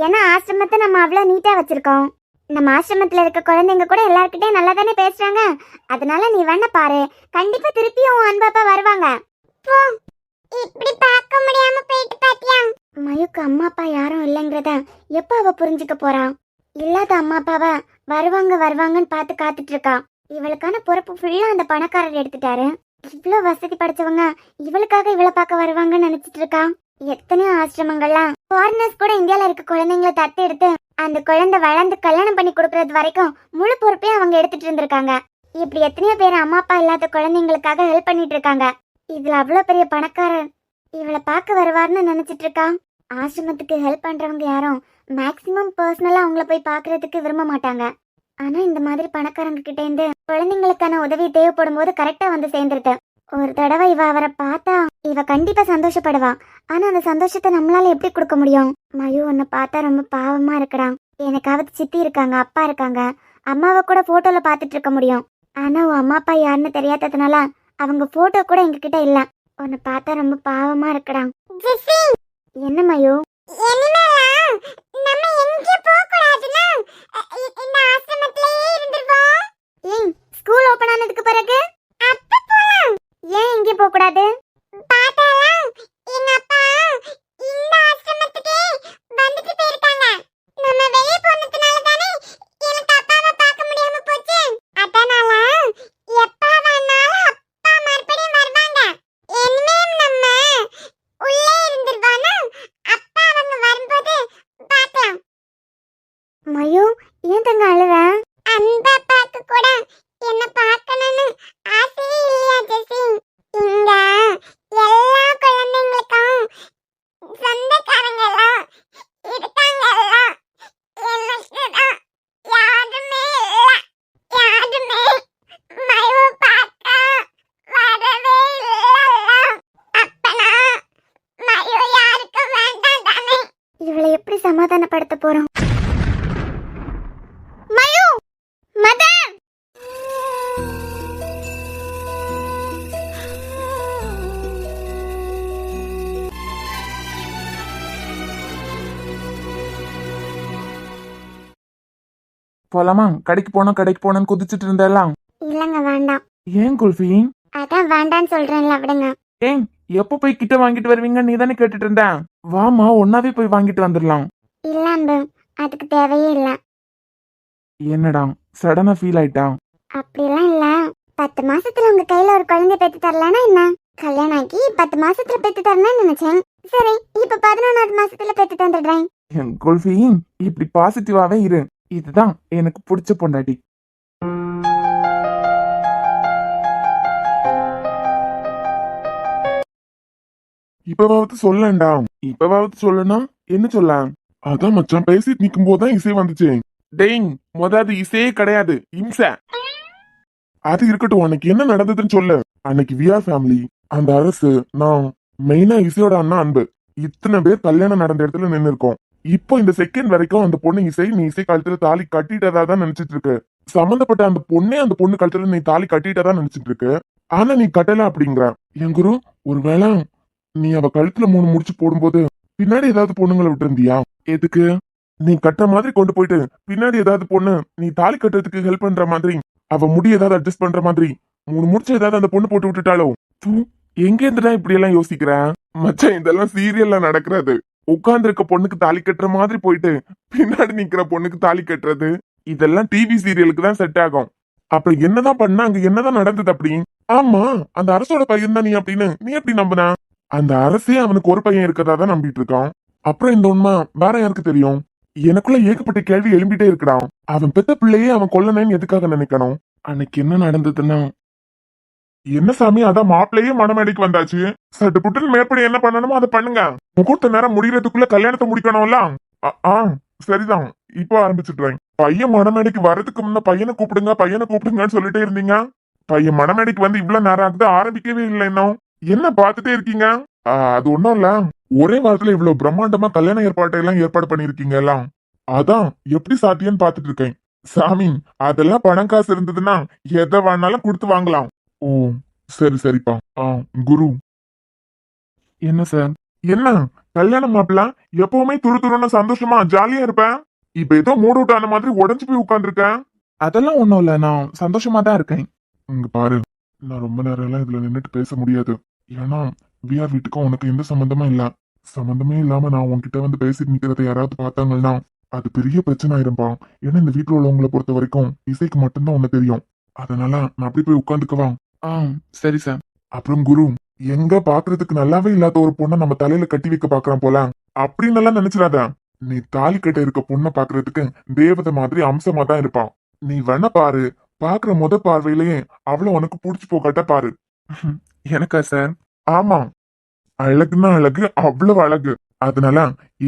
[SPEAKER 3] ஏன்னா ஆசிரமத்தை நம்ம அவ்வளவு நீட்டா வச்சிருக்கோம். நம்ம ஆசிரமத்துல இருக்க குழந்தைங்க கூட எல்லார்கிட்டயும் நல்லா தானே பேசுறாங்க. அதனால நீ வேணா பாரு, கண்டிப்பா திருப்பியும் உன் அன்பு அப்பா வருவாங்க. இப்படி பார்க்க முடியாம போயிட்டு பாத்தியா? மயுக்கு அம்மா அப்பா யாரும் இல்லைங்கிறத எப்ப அவ புரிஞ்சுக்க போறா? இல்லாத அம்மா அப்பாவ வருவாங்க வருவாங்கன்னு பார்த்து காத்துட்டு இருக்கா. இவளுக்கான பொறுப்பு ஃபுல்லா அந்த பணக்காரர் எடுத்துட்டாரு. இவ்வளோ வசதி படைச்சவங்க இவளுக்காக இவளை பார்க்க வருவாங்கன்னு நினைச்சிட்டு இருக்கா. எத்தனையோ ஆசிரமங்கள்லாம் ஃபாரினர்ஸ் கூட இந்தியால இருக்க குழந்தைங்களை தத்து எடுத்து அந்த குழந்தை வளர்ந்து கல்யாணம் பண்ணி கொடுக்கறது வரைக்கும் முழு பொறுப்பையும் அவங்க எடுத்துட்டு இருந்திருக்காங்க. இப்படி எத்தனையோ பேர் அம்மா அப்பா இல்லாத குழந்தைங்களுக்காக ஹெல்ப் பண்ணிட்டு இருக்காங்க. இதுல அவ்வளோ பெரிய பணக்காரர் இவளை பார்க்க வருவார்னு நினைச்சிட்டு இருக்கா. ஆசிரமத்துக்கு ஹெல்ப் பண்றவங்க யாரும் மேக்சிமம் பர்சனலா அவங்கள போய் பாக்குறதுக்கு விரும்ப மாட்டாங்க. ஆனா இந்த மாதிரி பணக்காரங்க கிட்ட இருந்து குழந்தைங்களுக்கான உதவி தேவைப்படும் போது கரெக்டா வந்து சேர்ந்துருது. ஒரு தடவை இவ அவரை பார்த்தா இவ கண்டிப்பா சந்தோஷப்படுவா. ஆனா அந்த சந்தோஷத்தை நம்மளால எப்படி கொடுக்க முடியும்? மயு உன்னை பார்த்தா ரொம்ப பாவமா இருக்கடா. எனக்காவது சித்தி இருக்காங்க, அப்பா இருக்காங்க, அம்மாவை கூட போட்டோல பாத்துட்டு இருக்க முடியும். ஆனா உன் அம்மா அப்பா யாருன்னு தெரியாததுனால அவங்க போட்டோ கூட எங்ககிட்ட இல்ல. உன்னை பார்த்தா ரொம்ப பாவமா இருக்கடா. என்ன மயு? ஏன் ஸ்கூல் ஓபன் ஆனதுக்கு பிறகு ஏன் இங்கே போக கூடாது? மயு ஏன் தங்க அழுவ? அந்த அப்பாக்கு கூட என்ன பார்க்கணும்னு ஆசையே இல்லையா ஜெசி? இங்க எல்லா குழந்தைங்களுக்கும் சொந்தக்காரங்க எல்லாம் இருக்காங்கல்ல, எனக்கு தான் யாருமே இல்ல. யாருமே மயு பார்க்க வரவே இல்ல. அப்பனா மயு யாருக்கும் வேண்டாம் தானே? இவளை எப்படி சமாதானப்படுத்த போறோம்? மயு மதன்
[SPEAKER 2] போலாமா? கடைக்கு போனோன்னு குதிச்சிட்டு இருந்தெல்லாம்.
[SPEAKER 3] இல்லங்க வேண்டாம்.
[SPEAKER 2] ஏன் குல்ஃபி?
[SPEAKER 3] அதான் வேண்டான்னு சொல்றேன்ல, விடுங்க.
[SPEAKER 2] ஏன் எப்ப போய் கிட்ட வாங்கிட்டு வருவீங்க நீ தானே கேட்டுட்டு இருந்த. வாமா ஒன்னாவே போய் வாங்கிட்டு வந்துடலாம்.
[SPEAKER 3] இல்ல அன்பு, அதுக்கு தேவையே இல்ல.
[SPEAKER 2] என்னடா சடனா ஃபீல் ஆயிட்டா?
[SPEAKER 3] அப்படிலாம் இல்ல. 10 மாசத்துல உங்க கையில ஒரு குழந்தை பெத்து தரலன்னா என்ன? கல்யாணம் ஆகி 10 மாசத்துல பெத்து தரணும்னு நினைச்சேன். சரி, இப்ப 11வது மாசத்துல பெத்து தந்துடுறேன்.
[SPEAKER 2] என் குல்ஃபி இப்படி பாசிட்டிவாவே இரு. இதுதான் எனக்கு பிடிச்ச பொண்டாட்டி. இப்பவாவது சொல்லண்டா. இப்பவாவது சொல்லனா என்ன சொல்ல? அதான் மச்சான் பேசிட்டு நிக்கும் போதுதான் இசை வந்துச்சு. டேய் மொதது இசையே கிடையாது, இம்சை. அது இருக்கட்டும், உனக்கு என்ன நடந்ததுன்னு சொல்லு. அன்னைக்கு விஆர் ஃபேமிலி, அந்த அரசு, நான், மெயினா இசையோட அண்ணா அன்பு, இத்தனை பேர் கல்யாணம் நடந்த இடத்துல நின்னு இருக்கோம். இப்போ இந்த செகண்ட் வரைக்கும் அந்த பொண்ணு இசை நீ இசை கழுத்துல தாலி கட்டிட்டதா தான் நினைச்சிட்டு இருக்கு. சம்பந்தப்பட்ட அந்த பொண்ணே அந்த பொண்ணு கழுத்துல நீ தாலி கட்டிட்டதா நினைச்சிட்டு இருக்கு. ஆனா நீ கட்டல அப்படிங்கிற. என் குரு, ஒருவேளை நீ அவ கழுத்துல 3 முடிச்சு போடும்போது பின்னாடி ஏதாவது பொண்ணுங்களை விட்டு இருந்தியா? எதுக்கு? நீ கட்டுற மாதிரி கொண்டு போயிட்டு பின்னாடி ஏதாவது பொண்ணு நீ தாலி கட்டுறதுக்கு ஹெல்ப் பண்ற மாதிரி, அவ முடி ஏதாவது அட்ஜஸ்ட் பண்ற மாதிரி 3 முடிச்சு ஏதாவது அந்த பொண்ணு போட்டு விட்டுட்டாலோ? எங்க இருந்துடா இப்படி எல்லாம் யோசிக்கிற மச்சான்? இதெல்லாம் சீரியல்ல நடக்கிறது. உட்கார்ந்து இருக்க பொண்ணுக்கு தாலி கட்டுற மாதிரி போயிட்டு பின்னாடி நிக்கிற பொண்ணுக்கு தாலி கட்டுறது, இதெல்லாம் டிவி சீரியலுக்கு தான் செட் ஆகும். அப்புறம் என்னதான் பண்ண, அங்க என்னதான் நடந்தது அப்படி? ஆமா, அந்த அரசோட பையன் தான் நீ அப்படின்னு நீ எப்படி நம்பின? அந்த அரசே அவனுக்கு ஒரு பையன் இருக்கதா தான் நம்பிட்டு இருக்கான். அப்புறம் இந்த உண்மை வேற யாருக்கு தெரியும்? எனக்குள்ள ஏகப்பட்ட கேள்வி எழும்பிட்டே இருக்கடா. அவன் பெத்த பிள்ளையே அவன் கொல்லனேன்னு எதுக்காக நினைக்கணும்? அன்னைக்கு என்ன நடந்ததுன்னா, என்ன சாமி, அதான் மாப்பிள்ளையே மணமேடைக்கு வந்தாச்சு. சட்டு புட்டுன்னு மேற்படி என்ன பண்ணணுமோ அதை பண்ணுங்க. முகூர்த்த நேரம் முடியறதுக்குள்ள கல்யாணத்தை முடிக்கணும்ல. சரிதான், இப்போ ஆரம்பிச்சுடுறேன். பையன் மணமேடைக்கு வர்றதுக்கு முன்ன பையனை கூப்பிடுங்கன்னு சொல்லிட்டே இருந்தீங்க. பையன் மணமேடைக்கு வந்து இவ்வளவு நேரம் ஆகுது, ஆரம்பிக்கவே இல்லை இன்னும். என்ன பாத்துட்டே இருக்கீங்க? அது ஒண்ணும் இல்ல, ஒரே வாரத்துல இவ்வளவு பிரம்மாண்டமா கல்யாண ஏற்பாட்டை எல்லாம் ஏற்பாடு பண்ணிருக்கீங்க எல்லாம். அதான் எப்படி சாத்தியன்னு பாத்துட்டு இருக்கேன். சாமி, அதெல்லாம் பணம் காசு இருந்ததுன்னா எதை வேணாலும் கொடுத்து வாங்கலாம். ஓ சரிப்பா. குரு. என்ன சார்? என்ன கல்யாணம் மாப்பிள்ள எப்பவுமே துருன்னு சந்தோஷமா ஜாலியா இருப்பேன். இப்ப ஏதோ மூட் அவுட் ஆன மாதிரி உடஞ்சு போய் உட்கார்ந்துருக்கேன். அதெல்லாம் ஒண்ணும் இல்ல, நான் சந்தோஷமா தான் இருக்கேன். இங்க பாரு, நான் ரொம்ப நேரம் எல்லாம் இதுல நின்னுட்டு பேச முடியாது. ஏன்னா விஆர் வீட்டுக்கும் உனக்கு எந்த சம்பந்தமும் இல்ல. சம்பந்தமே இல்லாம நான் உன்கிட்ட வந்து பேசிட்டு நிக்கிறத யாராவது பார்த்தாங்கன்னா அது பெரிய பிரச்சனை ஆயிரும்பா. ஏன்னா இந்த வீட்டுல உள்ளவங்களை பொறுத்த வரைக்கும் இசைக்கு மட்டும்தான் உன்ன தெரியும். அதனால நான் அப்படி போய் உட்காந்துக்கவா? சரி சார். அப்புறம் குரு, எங்க பாக்குறதுக்கு நல்லாவே இல்லாத ஒரு பொண்ணை நம்ம தலையில கட்டி வைக்க பாக்குறான் போல அப்படின்னு எல்லாம் நினைச்சிடாத. நீ தாலி கட்ட இருக்க பொண்ணை பாக்குறதுக்கு தேவதை மாதிரி அம்சமா தான் இருப்பான். நீ வேணா பாரு, பாக்குற முத பார்வையிலேயே அவளை உனக்கு புடிச்சு போகாட்ட பாரு. எனக்கா சார்? ஆமா, அழகுன்னா அழகு, அவ்வளவு அழகு. அதனால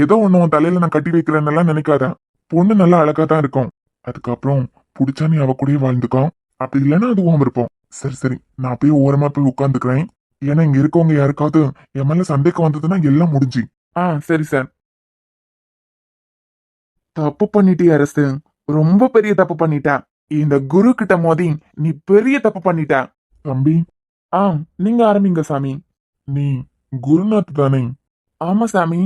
[SPEAKER 2] ஏதோ ஒண்ணு உன் தலையில நான் கட்டி வைக்கிறேன்னு நினைக்காத. பொண்ணு நல்லா அழகா தான் இருக்கும். அதுக்கப்புறம் புடிச்சா நீ அவ கூடயே வாழ்ந்துக்கோ. அப்படி இல்லைன்னா அது உன் விருப்பம்.
[SPEAKER 4] சரி சரி, நான் போய் ஓரமா போய் உட்காந்துக்கிறேன். ஏன்னா இங்க இருக்கவங்க யாருக்காவது என் மேல சந்தேகம் வந்ததுன்னா எல்லாம் முடிஞ்சு.
[SPEAKER 2] சரி சார். தப்பு பண்ணிட்டிய அரசு, ரொம்ப பெரிய தப்பு பண்ணிட்ட. இந்த குரு கிட்ட மோதி நீ பெரிய தப்பு பண்ணிட்ட.
[SPEAKER 4] தம்பி,
[SPEAKER 2] ஆ நீங்க ஆரம்பிங்க சாமி.
[SPEAKER 4] நீ குருநாத் தானே?
[SPEAKER 2] ஆமா சாமி.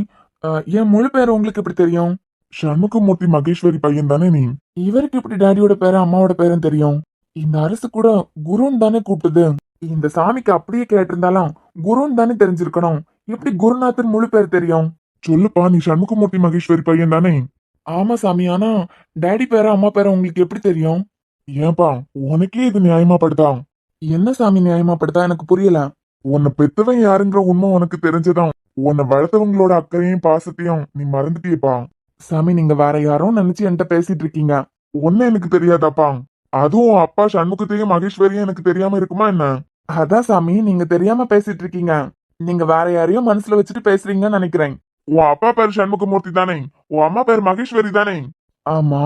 [SPEAKER 2] என் முழு பேர் உங்களுக்கு எப்படி தெரியும்?
[SPEAKER 4] சண்முகமூர்த்தி மகேஸ்வரி பையன் தானே நீ?
[SPEAKER 2] இவருக்கு எப்படி டாடியோட பேரும் அம்மாவோட பேரும் தெரியும்? இந்த அரசு கூட குருன்னு தானே கூப்பிட்டது. இந்த சாமிக்கு அப்படியே கேட்டிருந்தாலும் குருன்னு தானே தெரிஞ்சிருக்கணும். எப்படி குருநாதன் முழு பேர் தெரியும்?
[SPEAKER 4] சொல்லுப்பா, நீ சண்முகமூர்த்தி மகேஸ்வரி பையன் தானே?
[SPEAKER 2] ஆமா சாமி. ஆனா டாடி பேரும் அம்மா பேரும் உங்களுக்கு எப்படி தெரியும்?
[SPEAKER 4] ஏன்பா, உனக்கே இது நியாயமா படுதா?
[SPEAKER 2] என்ன சாமி நியாயமாப்படுத்தா? எனக்கு புரியல.
[SPEAKER 4] உன்னை பெத்தவன் யாருங்கிற உண்மை உனக்கு தெரிஞ்சதான். உன்னை வளர்த்தவங்களோட அக்கறையும் பாசத்தையும் நீ மறந்துட்டியப்பா.
[SPEAKER 2] சாமி, நீங்க வேற யாரோ நினைச்சு என்கிட்ட பேசிட்டு இருக்கீங்க.
[SPEAKER 4] ஒன்னும் எனக்கு தெரியாதாப்பா? அதுவும் அப்பா சண்முகத்தையும் மகேஸ்வரியும் எனக்கு தெரியாம இருக்குமா என்ன?
[SPEAKER 2] அதான் சாமி, நீங்க தெரியாம பேசிட்டு இருக்கீங்க. நீங்க வேற யாரையோ மனசுல வச்சுட்டு பேசுறீங்கன்னு நினைக்கிறேன்.
[SPEAKER 4] உன் அப்பா பேர் சண்முகமூர்த்தி தானே? உன் அம்மா பேர் மகேஸ்வரி தானே?
[SPEAKER 2] ஆமா.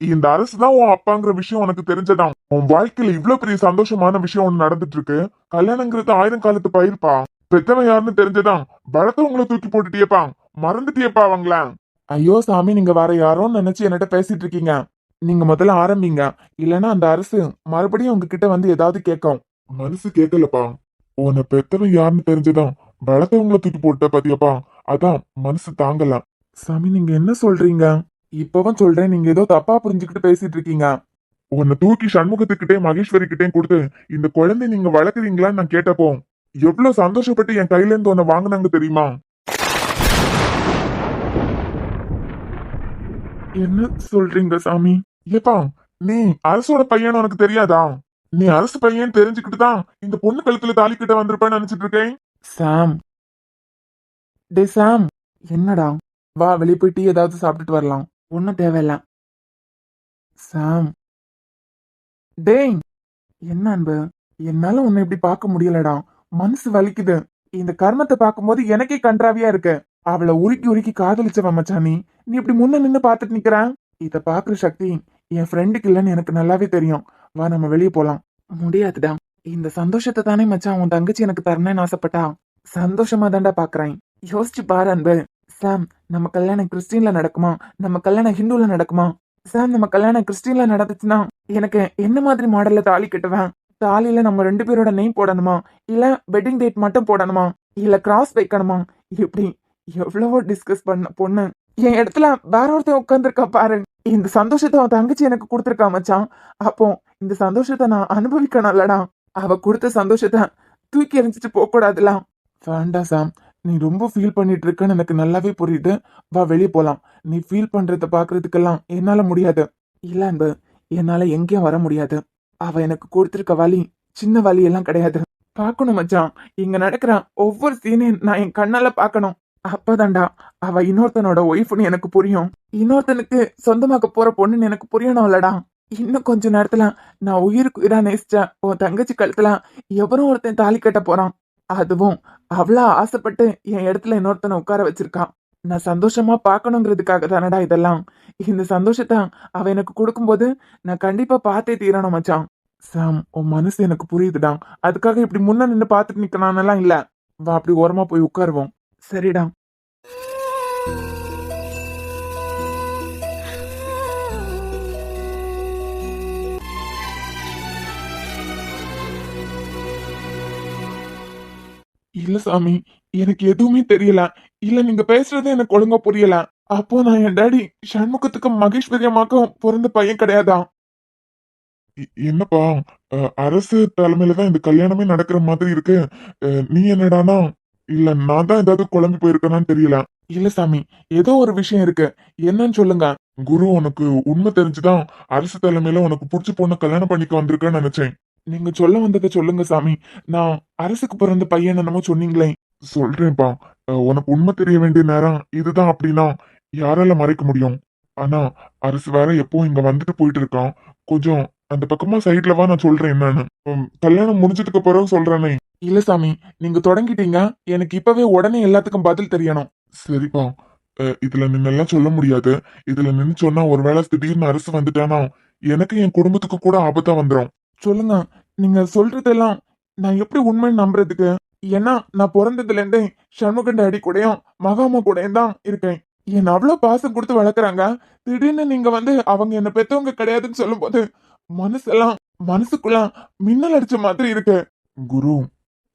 [SPEAKER 4] இந்த அரசு தான் உன் அப்பாங்கிற விஷயம் உனக்கு தெரிஞ்சதான். உன் வாழ்க்கையில இவ்ளோ பெரிய சந்தோஷமான விஷயம் ஒண்ணு நடந்துட்டு இருக்கு. கல்யாணங்கிறது 1000 காலத்து பயிர்ப்பா. பெத்தவன் யாருன்னு தெரிஞ்சதான் வளர்த்தவங்களை தூக்கி போட்டுட்டியப்பா. மறந்துட்டியப்பா அவங்கள.
[SPEAKER 2] ஐயோ சாமி, நீங்க வேற யாரோன்னு நினைச்சு என்கிட்ட பேசிட்டு இருக்கீங்க. நீங்க முதல்ல ஆரம்பிங்க. இல்லைன்னா அந்த அரசு மறுபடியும் உங்ககிட்ட வந்து ஏதாவது கேட்கும்.
[SPEAKER 4] மனசு கேட்கலப்பா. உன்னை பெத்தவன் யாருன்னு தெரிஞ்சதான் வளர்த்தவங்களை தூக்கி போட்ட பாத்தியப்பா. அதான் மனசு தாங்கல.
[SPEAKER 2] சாமி, நீங்க என்ன சொல்றீங்க? இப்பவும் சொல்றேன், நீங்க ஏதோ தப்பா புரிஞ்சுக்கிட்டு பேசிட்டு இருக்கீங்க.
[SPEAKER 4] உன்னை தூக்கி சண்முகத்துக்கிட்டே மகேஸ்வரி கிட்டே கொடுத்து இந்த குழந்தை நீங்க வளர்க்குறீங்களான்னு நான் கேட்டப்போ எவ்வளவு சந்தோஷப்பட்டு என் கையில இருந்து உன்னை வாங்கினாங்க தெரியுமா?
[SPEAKER 2] என்ன சொல்றீங்க சாமி?
[SPEAKER 4] ஏப்பா, நீ அரசோட பையன் உனக்கு தெரியாதா? நீ அரசு பையன் தெரிஞ்சுக்கிட்டு தான் இந்த பொண்ணு கழுத்துல தாலி கிட்ட வந்திருப்பேன்னு நினைச்சிட்டு இருக்கேன்.
[SPEAKER 2] சாம், டே சாம், என்னடா? வா, வெளியே போய் டீ ஏதாவது சாப்பிட்டுட்டு வரலாம். ஒன்னும் தேவையில்ல. சாம், டேய், என்ன அன்பு? என்னால உன்னை இப்படி பார்க்க முடியலடா. மனசு வலிக்குது. இந்த கர்மத்தை பார்க்கும்போது எனக்கே கன்றாவியா இருக்கு. அவளை உருக்கி உருக்கி காதலிச்சவன் மச்சான் நீ. நீ இப்படி முன்ன நின்னு பார்த்துட்டு நிக்கிற. இத பாக்குற சக்தி என் ஃப்ரெண்டுக்கு இல்லைன்னு எனக்கு நல்லாவே தெரியும். வா, நம்ம வெளியே போலாம். முடியாதுடா. இந்த சந்தோஷத்தை தானே மச்சான் உன் தங்கச்சி எனக்கு தரணும்னு ஆசைப்பட்டா. சந்தோஷமா தான்டா பாக்குறேன். யோசிச்சு பாரு அன்பு. சாம், நம்ம கல்யாணம் கிறிஸ்டின்ல நடக்குமா? நம்ம கல்யாணம் ஹிந்துல நடக்குமா? சாம், நம்ம கல்யாணம் கிறிஸ்டின்ல நடந்துச்சுன்னா எனக்கு என்ன மாதிரி மாடல்ல தாலி கட்டுவேன்? தாலியில நம்ம 2 பேரோட நேம் போடணுமா? இல்ல வெட்டிங் டேட் மட்டும் போடணுமா? இல்ல கிராஸ் வைக்கணுமா? இப்படி எவ்வளவோ டிஸ்கஸ் பண்ண பொண்ணு என் இடத்துல வேற ஒருத்தன் உட்காந்துருக்கா பாரு. இந்த சந்தோஷத்தை அவன் தங்கச்சி எனக்கு கொடுத்துருக்கா மச்சான். அப்போ இந்த சந்தோஷத்தை நான் அனுபவிக்கணும்லடா. அவ கொடுத்த சந்தோஷத்தை தூக்கி எறிஞ்சிட்டு போக கூடாதுல. வேண்டாம் சாம், நீ ரொம்ப ஃபீல் பண்ணிட்டு இருக்கன்னு எனக்கு நல்லாவே புரியுது. வா, வெளியே போலாம். நீ ஃபீல் பண்றத பாக்குறதுக்கெல்லாம் என்னால முடியாது. இல்ல அன்பு, என்னால எங்கேயும் வர முடியாது. அவ எனக்கு கொடுத்திருக்க வலி சின்ன வலி எல்லாம் கிடையாது. பாக்கணும் மச்சான். இங்க நடக்கிற ஒவ்வொரு சீனையும் நான் என் கண்ணால பாக்கணும். அப்பதான்டா அவ இன்னொருத்தனோட ஒய்ஃப்னு எனக்கு புரியும். இன்னொருத்தனுக்கு சொந்தமாக்க போற பொண்ணுன்னு எனக்கு புரியணும்லடா. இன்னும் கொஞ்ச நேரத்துல நான் உயிருக்கு உயிரா நேசிச்ச உன் தங்கச்சி கழுத்துல எவரும் ஒருத்தன் தாலி கட்ட போறான். அதுவும் அவ்வளோ ஆசைப்பட்டு என் இடத்துல இன்னொருத்தனை உட்கார வச்சிருக்கான். நான் சந்தோஷமா பார்க்கணுங்கிறதுக்காக தானடா இதெல்லாம். இந்த சந்தோஷத்தை அவ எனக்கு கொடுக்கும்போது நான் கண்டிப்பா பார்த்தே தீரணும் மச்சான். சாம், உன் மனசு எனக்கு புரியுதுடா. அதுக்காக இப்படி முன்ன நின்று பார்த்துட்டு நிக்கலாம்னெல்லாம் இல்ல. வா, அப்படி ஓரமா போய் உட்காருவோம். சரிடா. இல்ல சாமி, எனக்கு எதுவுமே தெரியல. இல்ல, நீங்க பேசுறது எனக்கு ஒழுங்கா புரியல. அப்போ நான் என் டாடி சண்முகத்துக்கும் மகேஸ்வரி அம்மாக்கும் பிறந்த பையன் கிடையாதா?
[SPEAKER 4] என்னப்பா, அரசு தலைமையில தான் இந்த கல்யாணமே நடக்கிற மாதிரி இருக்கு. நீ என்னடானா, இல்ல நான் தான் ஏதாவது குழம்பி போயிருக்கேனான்னு தெரியல.
[SPEAKER 2] இல்ல சாமி, ஏதோ ஒரு விஷயம் இருக்கு. என்னன்னு சொல்லுங்க.
[SPEAKER 4] குரு, உனக்கு உண்மை தெரிஞ்சுதான் அரசு தலைமையில உனக்கு புடிச்ச பொண்ணை கல்யாணம் பண்ணிக்க வந்திருக்கேன்னு நினைச்சேன்.
[SPEAKER 2] நீங்க சொல்ல வந்ததை சொல்லுங்க சாமி. நான் அரசுக்கு பிறந்த பையன் என்னமோ சொன்னீங்களே.
[SPEAKER 4] சொல்றேன்ப்பா, உனக்கு உண்மை தெரிய வேண்டிய நேரம் இதுதான் அப்படின்னா யாரால மறைக்க முடியும்? ஆனா அரசு வேற எப்போ இங்க வந்துட்டு போயிட்டு இருக்கான். கொஞ்சம் அந்த பக்கமா சைட்ல வா, நான் சொல்றேன் என்னன்னு. கல்யாணம் முடிஞ்சதுக்கு பிறகு சொல்றேனே.
[SPEAKER 2] இல்ல சாமி, நீங்க தொடங்கிட்டீங்க. எனக்கு இப்பவே உடனே எல்லாத்துக்கும் பதில் தெரியணும்.
[SPEAKER 4] சரிப்பா, இதுல நின்னெல்லாம் சொல்ல முடியாது. இதுல நின்னு சொன்னா ஒருவேளை திடீர்னு அரசு வந்துட்டானா எனக்கு என் குடும்பத்துக்கு கூட ஆபத்தா வந்துடும்.
[SPEAKER 2] சொல்லுங்க, நீங்க சொல்றதெல்லாம் நான் எப்படி உண்மைன்னு நம்புறதுக்கு? ஏன்னா நான் பிறந்ததுல இருந்தே சண்முகன் டாடி கூடயும் மகாமா கூடயும் தான் இருக்கேன். என்ன அவ்வளவு பாசம் கொடுத்து வளர்க்குறாங்க. திடீர்னு நீங்க வந்து அவங்க என்ன பெத்தவங்க கிடையாதுன்னு சொல்லும்போது மனசெல்லாம் மனசுக்குள்ள மின்னல் அடிச்ச மாதிரி இருக்கு.
[SPEAKER 4] குரு,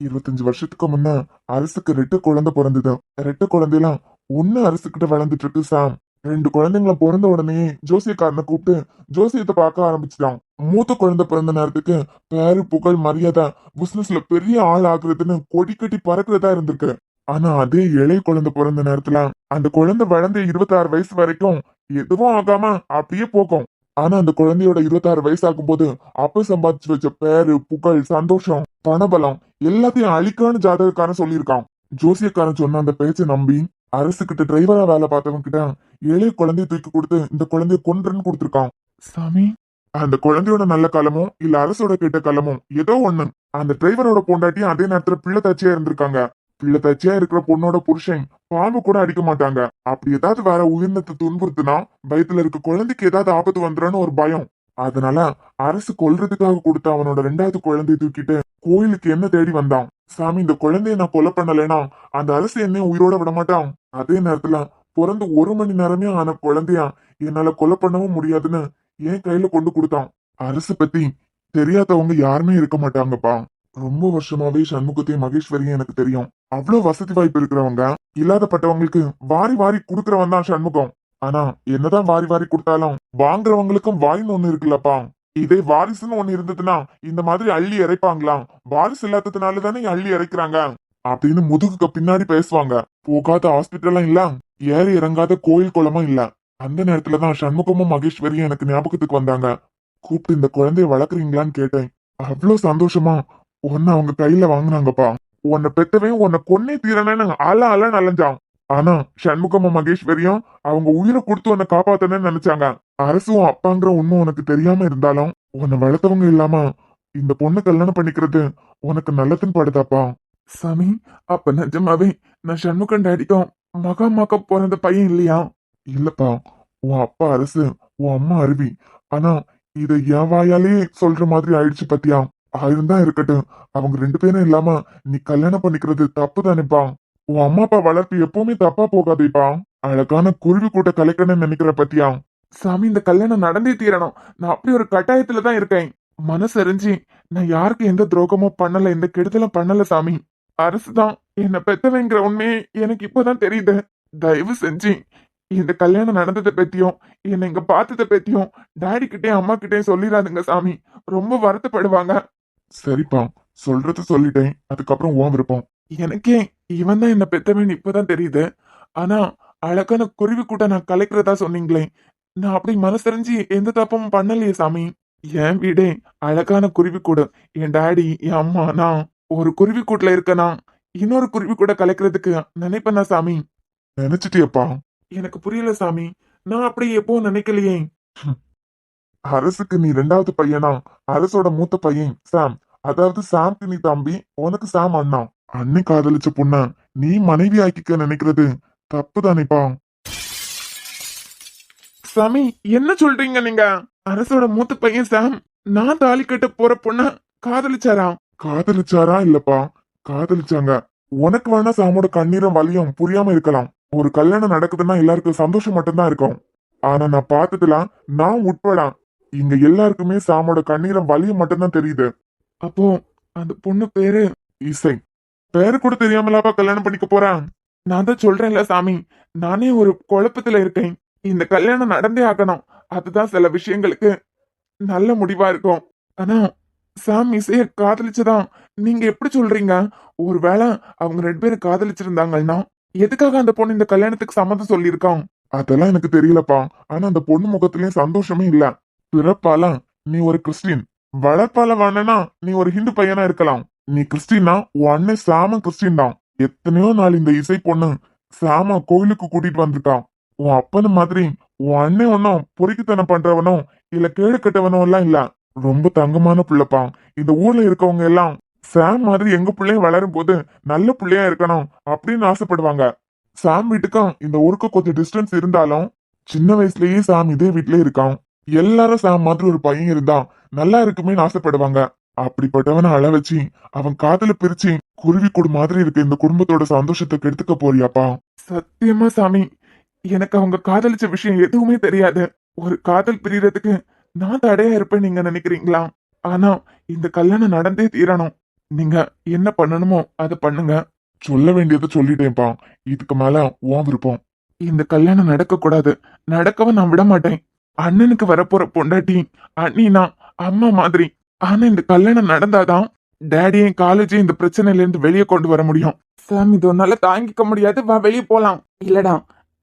[SPEAKER 4] 25 வருஷத்துக்கு முன்ன அரசுக்கு 2 குழந்தை பிறந்தது. 2 குழந்தைலாம் ஒண்ணு அரசுகிட்ட வளர்ந்துட்டு இருக்கு சாம். 2 குழந்தைங்கள பிறந்த உடனே ஜோசியக்காரனை கூப்பிட்டு ஜோசியத்தை பார்க்க ஆரம்பிச்சிட்டான். மூத்த குழந்தை பிறந்த நேரத்துக்கு பேரு புகழ் மரியாதை பிசினஸ்ல பெரிய ஆள் ஆகுறதுன்னு கொடி கட்டி பறக்கிறதா இருந்திருக்கு. ஆனா அதே இளைய குழந்தை பிறந்த நேரத்துல அந்த குழந்தை வளர்ந்து 26 வயசு வரைக்கும் எதுவும் ஆகாம அப்படியே போகும். ஆனா அந்த குழந்தையோட 26 வயசு ஆகும்போது அப்ப சம்பாதிச்சு வச்ச பேரு புகழ் சந்தோஷம் பணபலம் எல்லாத்தையும் அழிக்கான்னு ஜாதகக்காரன் சொல்லியிருக்கான். ஜோசியக்காரன் சொன்ன அந்த பேச்சை நம்பி அரசு கிட்ட டிரைவரா வேலை பார்த்தவங்க கிட்ட இளைய குழந்தைய தூக்கி கொடுத்து இந்த குழந்தைய கொன்றுன்னு கொடுத்துருக்கான்.
[SPEAKER 2] சாமி,
[SPEAKER 4] அந்த குழந்தையோட நல்ல காலமோ இல்ல அரசோட கெட்ட காலமோ ஏதோ ஒண்ணு அந்த டிரைவரோட பொண்டாட்டியும் அதே நேரத்துல பிள்ளை தாச்சியா இருந்திருக்காங்க. பிள்ளை தாச்சியா இருக்கிற பொண்ணோட புருஷன் பாம்பு கூட அடிக்க மாட்டாங்க. அப்படி ஏதாவது வேற உயிரினத்தை துன்புறுத்துனா வயித்துல இருக்க குழந்தைக்கு ஏதாவது ஆபத்து வந்துடும் ஒரு பயம். அதனால அரசு கொல்றதுக்காக கொடுத்த அவனோட 2வது குழந்தைய தூக்கிட்டு கோயிலுக்கு என்ன தேடி வந்தான். சாமி, இந்த குழந்தைய நான் கொலை பண்ணலைன்னா அந்த அரசு என்னையும் உயிரோட விட மாட்டான். அதே நேரத்துல பிறந்து 1 மணி நேரமே ஆன குழந்தையா என்னால கொலை பண்ணவும் முடியாதுன்னு என் கையில கொண்டு கொடுத்தான். அரசு பத்தி தெரியாதவங்க யாருமே இருக்க மாட்டாங்கப்பா. ரொம்ப வருஷமாவே சண்முகத்தையும் மகேஸ்வரியும் எனக்கு தெரியும். அவ்வளவு வசதி வாய்ப்பு இருக்கிறவங்க இல்லாதப்பட்டவங்களுக்கு வாரி வாரி குடுக்கறவன் தான் சண்முகம். ஆனா என்னதான் வாரி வாரி கொடுத்தாலும் வாங்குறவங்களுக்கும் வாயின்னு ஒண்ணு இருக்குல்லப்பா. இதே வாரிசுன்னு ஒண்ணு இருந்ததுன்னா இந்த மாதிரி அள்ளி இறைப்பாங்களாம். வாரிசு இல்லாததுனால தானே அள்ளி இறைக்கிறாங்க அப்படின்னு முதுகுக்கு பின்னாடி பேசுவாங்க. போகாத ஹாஸ்பிட்டலும் இல்ல, ஏறி இறங்காத கோயில் குளமும் இல்ல. அந்த நேரத்துலதான் சண்முகமும் மகேஸ்வரியும் எனக்கு ஞாபகத்துக்கு வந்தாங்க. கூப்பிட்டு இந்த குழந்தைய வளர்க்குறீங்களான்னு கேட்டேன். அவ்வளவு சந்தோஷமா உன்னை அவங்க கையில வாங்குனாங்கப்பா. உன்னை பெத்தவன் உன்னை கொன்னே தீரனேன்னு அல நலஞ்சான். ஆனா சண்முகமும் மகேஸ்வரியும் அவங்க உயிரை கொடுத்து உன்னை காப்பாத்தனேன்னு நினைச்சாங்க. அரசும் அப்பாங்கிற உண்மை உனக்கு தெரியாம இருந்தாலும் உன்னை வளர்த்தவங்க இல்லாம இந்த பொண்ணு கல்யாணம் பண்ணிக்கிறது உனக்கு நல்லதுன்னு படுதாப்பா.
[SPEAKER 2] சாமி, அப்ப நிஜமாவே நான் சண்முகன் டாடிக்கும் மகாமாக்க பிறந்த பையன் இல்லையா?
[SPEAKER 4] இல்லப்பா, உன் அப்பா அரசு, உன் அம்மா அருவி. ஆனா இத என் வாயாலே சொல்ற மாதிரி ஆயிடுச்சு பத்தியா. ஆயிருந்தா இருக்கட்டும், அவங்க 2 பேரும் இல்லாம நீ கல்யாணம் பண்ணிக்கிறது தப்பு தானேப்பா. உன் அம்மா அப்பா வளர்ப்பு எப்பவுமே தப்பா போகாதேப்பா. அழகான குருவி கூட்ட கலைக்கணும்னு நினைக்கிற பத்தியா.
[SPEAKER 2] சாமி, இந்த கல்யாணம் நடந்தே தீரணும். நான் அப்படி ஒரு கட்டாயத்துல தான் இருக்கேன். மனசறிஞ்சு நான் யாருக்கு எந்த துரோகமும் பண்ணல, எந்த கெடுதலும் பண்ணல சாமி. அரசுதான் என்ன பெத்தவங்கிற உண்மையே எனக்கு இப்பதான் தெரியுது. தயவு செஞ்சு இந்த கல்யாணம் நடந்ததை பத்தியும் என்னை இங்க பார்த்ததை பத்தியும் டாடி கிட்டயும் அம்மா கிட்டயும் சொல்லிடாதுங்க சாமி. ரொம்ப வருத்தப்படுவாங்க.
[SPEAKER 4] சரிப்பா, சொல்றது சொல்லிட்டேன். அதுக்கப்புறம் உன் விருப்பம்.
[SPEAKER 2] எனக்கே இவன் தான் என்ன பெத்தவன் இப்பதான் தெரியுது. ஆனா அழகான குருவி கூட நான் கலைக்கிறதா சொன்னீங்களே, நான் அப்படி மனசறிஞ்சு எந்த தப்பும் பண்ணலையே சாமி. என் வீடே அழகான குருவி கூடு. என் டாடி, என் அம்மா, நான் ஒரு குருவி கூட்டுல இருக்கனா இன்னொரு குருவி கூட கலைக்கிறதுக்கு நினைப்பேனா சாமி?
[SPEAKER 4] நினைச்சிட்டியப்பா.
[SPEAKER 2] எனக்கு புரியல சாமி. நான் அப்படி எப்போ நினைக்கலையே.
[SPEAKER 4] அரசுக்கு நீ 2வது பையனா? அரசோட மூத்த பையன் சாம். அதாவது சாம்க்கு நீ தம்பி, உனக்கு சாம் அண்ணா. அண்ணி காதலிச்ச பொண்ண நீ மனைவி ஆக்கிக்க நினைக்கிறது தப்பு தானேப்பா.
[SPEAKER 2] சாமி, என்ன சொல்றீங்க நீங்க? அரசோட மூத்த பையன் சாம் நான் தாலி கட்ட போற பொண்ண காதலிச்சாரா?
[SPEAKER 4] காதலிச்சாரா? இல்லப்பா, காதலிச்சாங்க. உனக்கு வேணா சாமோட கண்ணீரும் வலியும் புரியாம இருக்கலாம். ஒரு கல்யாணம் நடக்குதுன்னா எல்லாருக்கும் சந்தோஷம் மட்டும்தான் இருக்கும். ஆனா நான் பார்த்ததுல நான் உட்பட இங்க எல்லாருக்குமே சாமோட கண்ணீரும் வலியும் மட்டும்தான் தெரியுது.
[SPEAKER 2] அப்போ அந்த பொண்ணு பேரு?
[SPEAKER 4] இசை. பேரு கூட தெரியாமலாப்பா கல்யாணம் பண்ணிக்க போறான்.
[SPEAKER 2] நான் தான் சொல்றேன்ல சாமி, நானே ஒரு குழப்பத்துல இருக்கேன். இந்த கல்யாணம் நடந்தே ஆகணும். அதுதான் சில விஷயங்களுக்கு நல்ல முடிவா இருக்கும். ஆனா சாம் இசைய காதலிச்சதான் நீங்க எப்படி சொல்றீங்க? ஒருவேளை அவங்க 2 பேரும் காதலிச்சிருந்தாங்கன்னா எதுக்காக அந்த பொண்ணு இந்த கல்யாணத்துக்கு சம்மதம் சொல்லியிருக்கான்?
[SPEAKER 4] அதெல்லாம் எனக்கு தெரியலப்பா. ஆனா அந்த பொண்ணு முகத்திலயும் சந்தோஷமே இல்ல. பிறப்பால நீ ஒரு கிறிஸ்டின், வளர்ப்பால வேணா நீ ஒரு ஹிந்து பையனா இருக்கலாம். நீ கிறிஸ்டினா உன் அண்ணன் சாம கிறிஸ்டின் தான். எத்தனையோ நாள் இந்த இசை பொண்ணு சாம கோயிலுக்கு கூட்டிட்டு வந்திருக்கான். உன் அப்பன மாதிரி உன் அண்ணன் ஒன்னும் பொறுக்கித்தனம் பண்றவனோ இல்ல கேடு கட்டவனோ எல்லாம் இல்ல. ரொம்ப தங்கமான பிள்ளைப்பா. இந்த ஊர்ல இருக்கவங்க எல்லாம் சாம் மாதிரி எங்க பிள்ளைய வளரும் போது நல்ல பிள்ளையா இருக்கணும் அப்படின்னு ஆசைப்படுவாங்க. சாம் வீட்டுக்கும் இந்த ஊருக்கு கொஞ்சம் டிஸ்டன்ஸ் இருந்தாலும் சின்ன வயசுலயே சாம் இதே வீட்லயே இருக்கான். எல்லாரும் சாம் மாதிரி ஒரு பையன் இருந்தா நல்லா இருக்குமேன்னு ஆசைப்படுவாங்க. அப்படிப்பட்டவனை அழ வச்சு அவன் காதல பிரிச்சு குருவி கூடு மாதிரி இருக்கு இந்த குடும்பத்தோட சந்தோஷத்தை கெடுத்துக்க போறியாப்பா?
[SPEAKER 2] சத்தியமா சாமி, எனக்கு அவங்க காதலிச்ச விஷயம் எதுவுமே தெரியாது. ஒரு காதல் பிரியறதுக்கு நான் தடையா இருப்பேன் நீங்க நினைக்கிறீங்களா? ஆனா இந்த கல்யாணம் நடந்தே தீரணும். நீங்க என்ன பண்ணணுமோ அதை பண்ணுங்க.
[SPEAKER 4] சொல்ல வேண்டியதை சொல்லிட்டேன்ப்பா. இதுக்கு மேல உன் விருப்பம்.
[SPEAKER 2] இந்த கல்யாணம் நடக்க கூடாது. நடக்கவும் நான் விட மாட்டேன். அண்ணனுக்கு வரப்போற பொண்டாட்டி அண்ணினா அம்மா மாதிரி. ஆனா இந்த கல்யாணம் நடந்தாதான் டேடியும் காலேஜையும் இந்த பிரச்சனையில இருந்து வெளியே கொண்டு வர முடியும். சாமி, இது உன்னால தாங்கிக்க முடியாது, வா வெளியே போலாம். இல்லடா,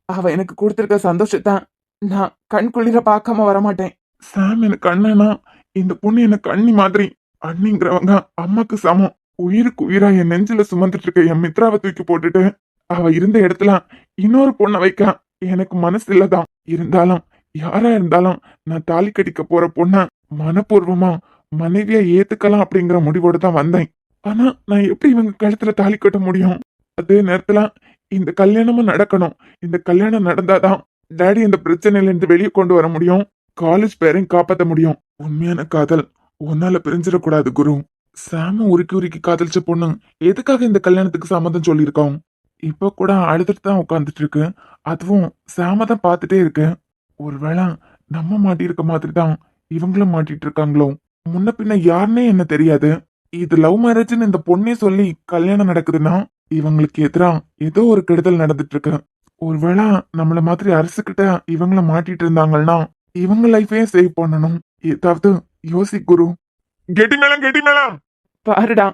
[SPEAKER 2] அவ எனக்கு கொடுத்திருக்க சந்தோஷத்தை நான் கண் குளிர பார்க்காம வரமாட்டேன். சாம் எனக்கு அண்ணனா, இந்த பொண்ணு எனக்கு அண்ணி மாதிரி. அண்ணிங்கிறவங்க அம்மாக்கு சமம். உயிருக்கு உயிரா என் நெஞ்சில சுமந்துட்டு இருக்க என் மித்ராவை தூக்கி போட்டுட்டு அவ இருந்த இடத்துல இன்னொரு பொண்ணை வைக்க எனக்கு மனசு இல்லதான். இருந்தாலும் யாரா இருந்தாலும் நான் தாலி கட்டிக்க போற பொண்ண மனப்பூர்வமா மனைவியா ஏத்துக்கலாம் அப்படிங்கிற முடிவோடு தான் வந்தேன். ஆனா நான் எப்படி இவங்க கழுத்துல தாலி கட்ட முடியும்? அதே நேரத்துல இந்த கல்யாணமும் நடக்கணும். இந்த கல்யாணம் நடந்தாதான் டாடி இந்த பிரச்சனையில இருந்து வெளியே கொண்டு வர முடியும். காலேஜ் பேரையும் காப்பாத்த முடியும். உண்மையான காதல் உன்னால பிரிஞ்சிடக்கூடாது குரு. சாம உருக்கி உருக்கி காதலிச்ச பொண்ணு எதுக்காக இந்த கல்யாணத்துக்கு சம்மதம் சொல்லியிருக்கோம்? இப்ப கூட அழுதுட்டு தான் உட்காந்துட்டு இருக்கு. அதுவும் சாம தான் பார்த்துட்டே இருக்கு. ஒருவேளை நம்ம மாட்டியிருக்க மாதிரி தான் இவங்களும் மாட்டிட்டு இருக்காங்களோ? முன்ன பின்ன யாருன்னே என்ன தெரியாது. இது லவ் மேரேஜ்னு இந்த பொண்ணே சொல்லி கல்யாணம் நடக்குதுன்னா இவங்களுக்கு எதிரா ஏதோ ஒரு கெடுதல் நடந்துட்டு இருக்கு. ஒருவேளை நம்மள மாதிரி அரசுகிட்ட இவங்கள மாட்டிட்டு இருந்தாங்கன்னா இவங்க லைஃபையே சேவ் பண்ணணும். ஏதாவது யோசி குரு.
[SPEAKER 4] கெட்டி மேளம், கெட்டி மேளம்.
[SPEAKER 2] பாருடா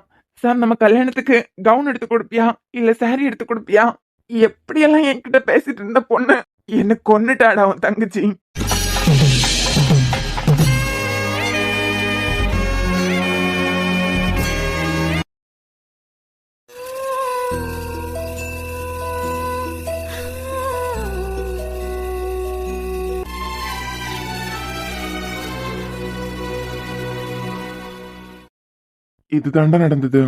[SPEAKER 2] சார், நம்ம கல்யாணத்துக்கு கவுன் எடுத்து கொடுப்பியா இல்ல சாரி எடுத்து கொடுப்பியா? எப்படியெல்லாம் என்கிட்ட பேசிட்டு இருந்த பொண்ணு என்ன கொன்னுட்டாடா உன் தங்கச்சி. இதுதாண்டா நடந்தது.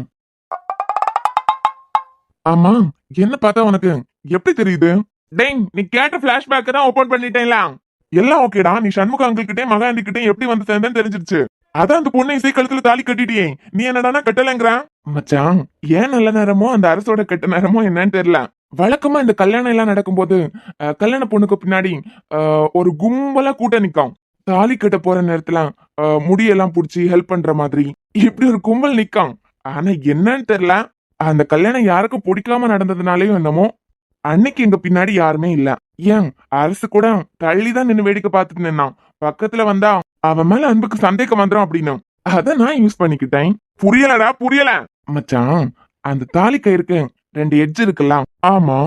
[SPEAKER 2] ஆமா, என்ன பார்த்தா உனக்கு எப்படி தெரியுது? டேய், நீ கேட்ட பிளாஷ்பேக் தான் ஓபன் பண்ணிட்டேன்ல. எல்லாம் ஓகேடா. நீ சண்முக அங்கிள் கிட்டே மகாந்தி கிட்டே எப்படி வந்து சேர்ந்தேன்னு தெரிஞ்சிருச்சு. அதான் அந்த பொண்ணை இசை கழுத்துல தாலி கட்டிட்டியே, நீ என்னடானா கட்டலங்கிற? மச்சான், ஏன் நல்ல நேரமோ அந்த அரசோட கெட்ட நேரமோ என்னன்னு தெரியல. வழக்கமா இந்த கல்யாணம் எல்லாம் நடக்கும்போது கல்யாண பொண்ணுக்கு பின்னாடி ஒரு கும்பலா கூட்டம் நிக்கும். தாலி கட்ட போற நேரத்துல முடியெல்லாம் புடிச்சு ஹெல்ப் பண்ற மாதிரி இப்படி ஒரு கும்பல் நிக்கும். ஆனா என்னன்னு தெரியல, அந்த கல்யாணம் யாருக்கும் பிடிக்காம நடந்ததுனாலயும் என்னமோ அன்னைக்கு எங்க பின்னாடி யாருமே இல்ல. ஏன் அரசு கூட தள்ளிதான் நின்னு வேடிக்கை பார்த்துட்டு நின்னான். பக்கத்துல வந்தா அவன் மேல அன்புக்கு சந்தேகம் வந்துடும் அப்படின்னு அத நான் யூஸ் பண்ணிக்கிட்டேன்.
[SPEAKER 4] புரியலடா, புரியல.
[SPEAKER 2] மச்சான், அந்த தாலி கயிறுக்கு 2 எட்ஜ் இருக்குல்ல?
[SPEAKER 4] ஆமா.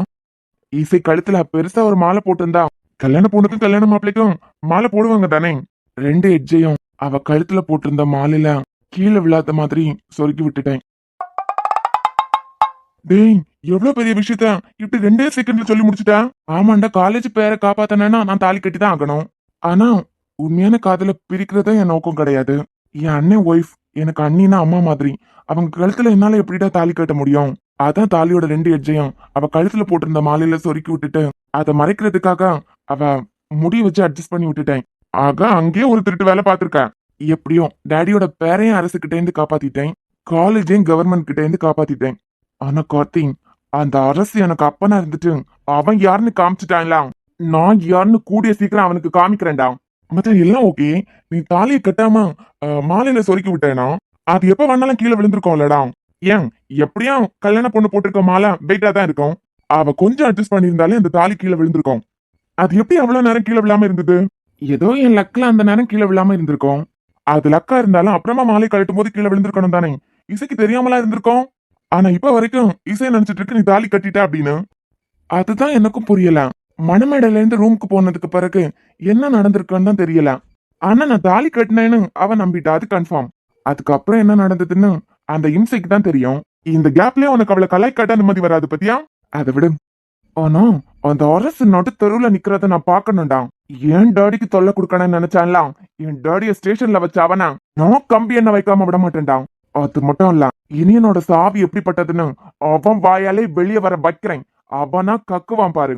[SPEAKER 2] இசை கழுத்துல பெருசா ஒரு மாலை போட்டிருந்தா
[SPEAKER 4] கல்யாண பொண்ணுக்கும் கல்யாண மாப்பிளைக்கும் மாலை போடுவாங்க தானே?
[SPEAKER 2] 2 எட்ஜையும் அவ கழுத்துல போட்டிருந்த மாலையில கீழே விழாத மாதிரி சொருக்கி விட்டுட்டேன்.
[SPEAKER 4] டேய், எவ்வளவு பெரிய விஷயத்த இப்படி 2 செகண்ட்ல சொல்லி முடிச்சுட்டா?
[SPEAKER 2] ஆமாண்டா, காலேஜ் பேரை காப்பாத்தனா நான் தாலி கட்டி தான் ஆகணும். ஆனா உண்மையான காதல பிரிக்கிறதா என் நோக்கம் கிடையாது. என் அண்ணன் ஒய்ஃப் எனக்கு அண்ணினா அம்மா மாதிரி. அவங்க கழுத்துல என்னால எப்படிடா தாலி கட்ட முடியும்? அதான் தாலியோட 2 எட்ஜையும் அவ கழுத்துல போட்டிருந்த மாலையில சொருக்கி விட்டுட்டு அதை மறைக்கிறதுக்காக அவ முடி வச்சு அட்ஜஸ்ட் பண்ணி விட்டுட்டேன்.
[SPEAKER 4] ஆக அங்கேயே ஒரு திருட்டு வேலை பார்த்திருக்க.
[SPEAKER 2] எப்படியோ டேடியோட பேரையும் அரசு கிட்ட இருந்து காப்பாத்திட்டேன், காலேஜையும் கவர்மெண்ட் கிட்ட இருந்து காப்பாத்திட்டேன். ஆனா கார்த்திக், அந்த அரசு எனக்கு அப்பனா இருந்துட்டு அவன் யாருன்னு காமிச்சிட்டான்ல. நான் யாருன்னு கூடிய சீக்கிரம் அவனுக்கு காமிக்கிறேன்டா.
[SPEAKER 4] மச்சான், எல்லாம் ஓகே. நீ தாலியை கட்டாம மாலையில சொருக்கி விட்டேனா அது எப்ப வேணாலும் கீழே விழுந்திருக்கோம்லடா. ஏன், எப்படியும் கல்யாண பொண்ணு போட்டிருக்க மாலை வெயிட்டா தான் இருக்கும். அவ கொஞ்சம் அட்ஜஸ்ட் பண்ணியிருந்தாலே அந்த தாலி கீழே விழுந்திருக்கும். அது எப்படி அவ்வளவு நேரம் கீழே விழாம இருந்தது?
[SPEAKER 2] ஏதோ என் லக்ல அந்த நேரம் கீழே விழாம இருந்திருக்கும்.
[SPEAKER 4] அது லக்கா இருந்தாலும் அப்புறமா மாலை கழட்டும் போது கீழே விழுந்திருக்கணும் தானே? இசைக்கு தெரியாமலா இருந்திருக்கும். ஆனா இப்ப வரைக்கும் இசை நினைச்சிட்டு இருக்கு நீ தாலி கட்டிட்ட அப்படின்னு.
[SPEAKER 2] அதுதான் எனக்கும் புரியல. மணமேடையில இருந்து ரூமுக்கு போனதுக்கு பிறகு என்ன நடந்திருக்குன்னு தான் தெரியல. ஆனா நான் தாலி கட்டினேன்னு அவன் நம்பிட்டா, அது கன்ஃபார்ம். அதுக்கப்புறம் என்ன நடந்ததுன்னு அந்த இம்சைக்கு தான் தெரியும். இந்த கேப்லயே உனக்கு அவளை கலாய்க்காட்ட நிம்மதி வராது பத்தியா? அதை விடு. ஆனா அந்த அரசு நடு தெருவுல நிக்கிறத நான் பாக்கணும்டா. என் டாடிக்கு தொல்லை கொடுக்கணும்னு நினைச்சான்ல, என் டாடிய ஸ்டேஷன்ல வச்ச அவனா நான் கம்பி என்ன வைக்காம விட மாட்டேன்டா. அது மட்டும் இல்ல, இனியனோட சாவி எப்படிப்பட்டதுன்னு அவன் வாயாலே வெளியே வர வைக்கிறேன். அவனா கக்குவான் பாரு.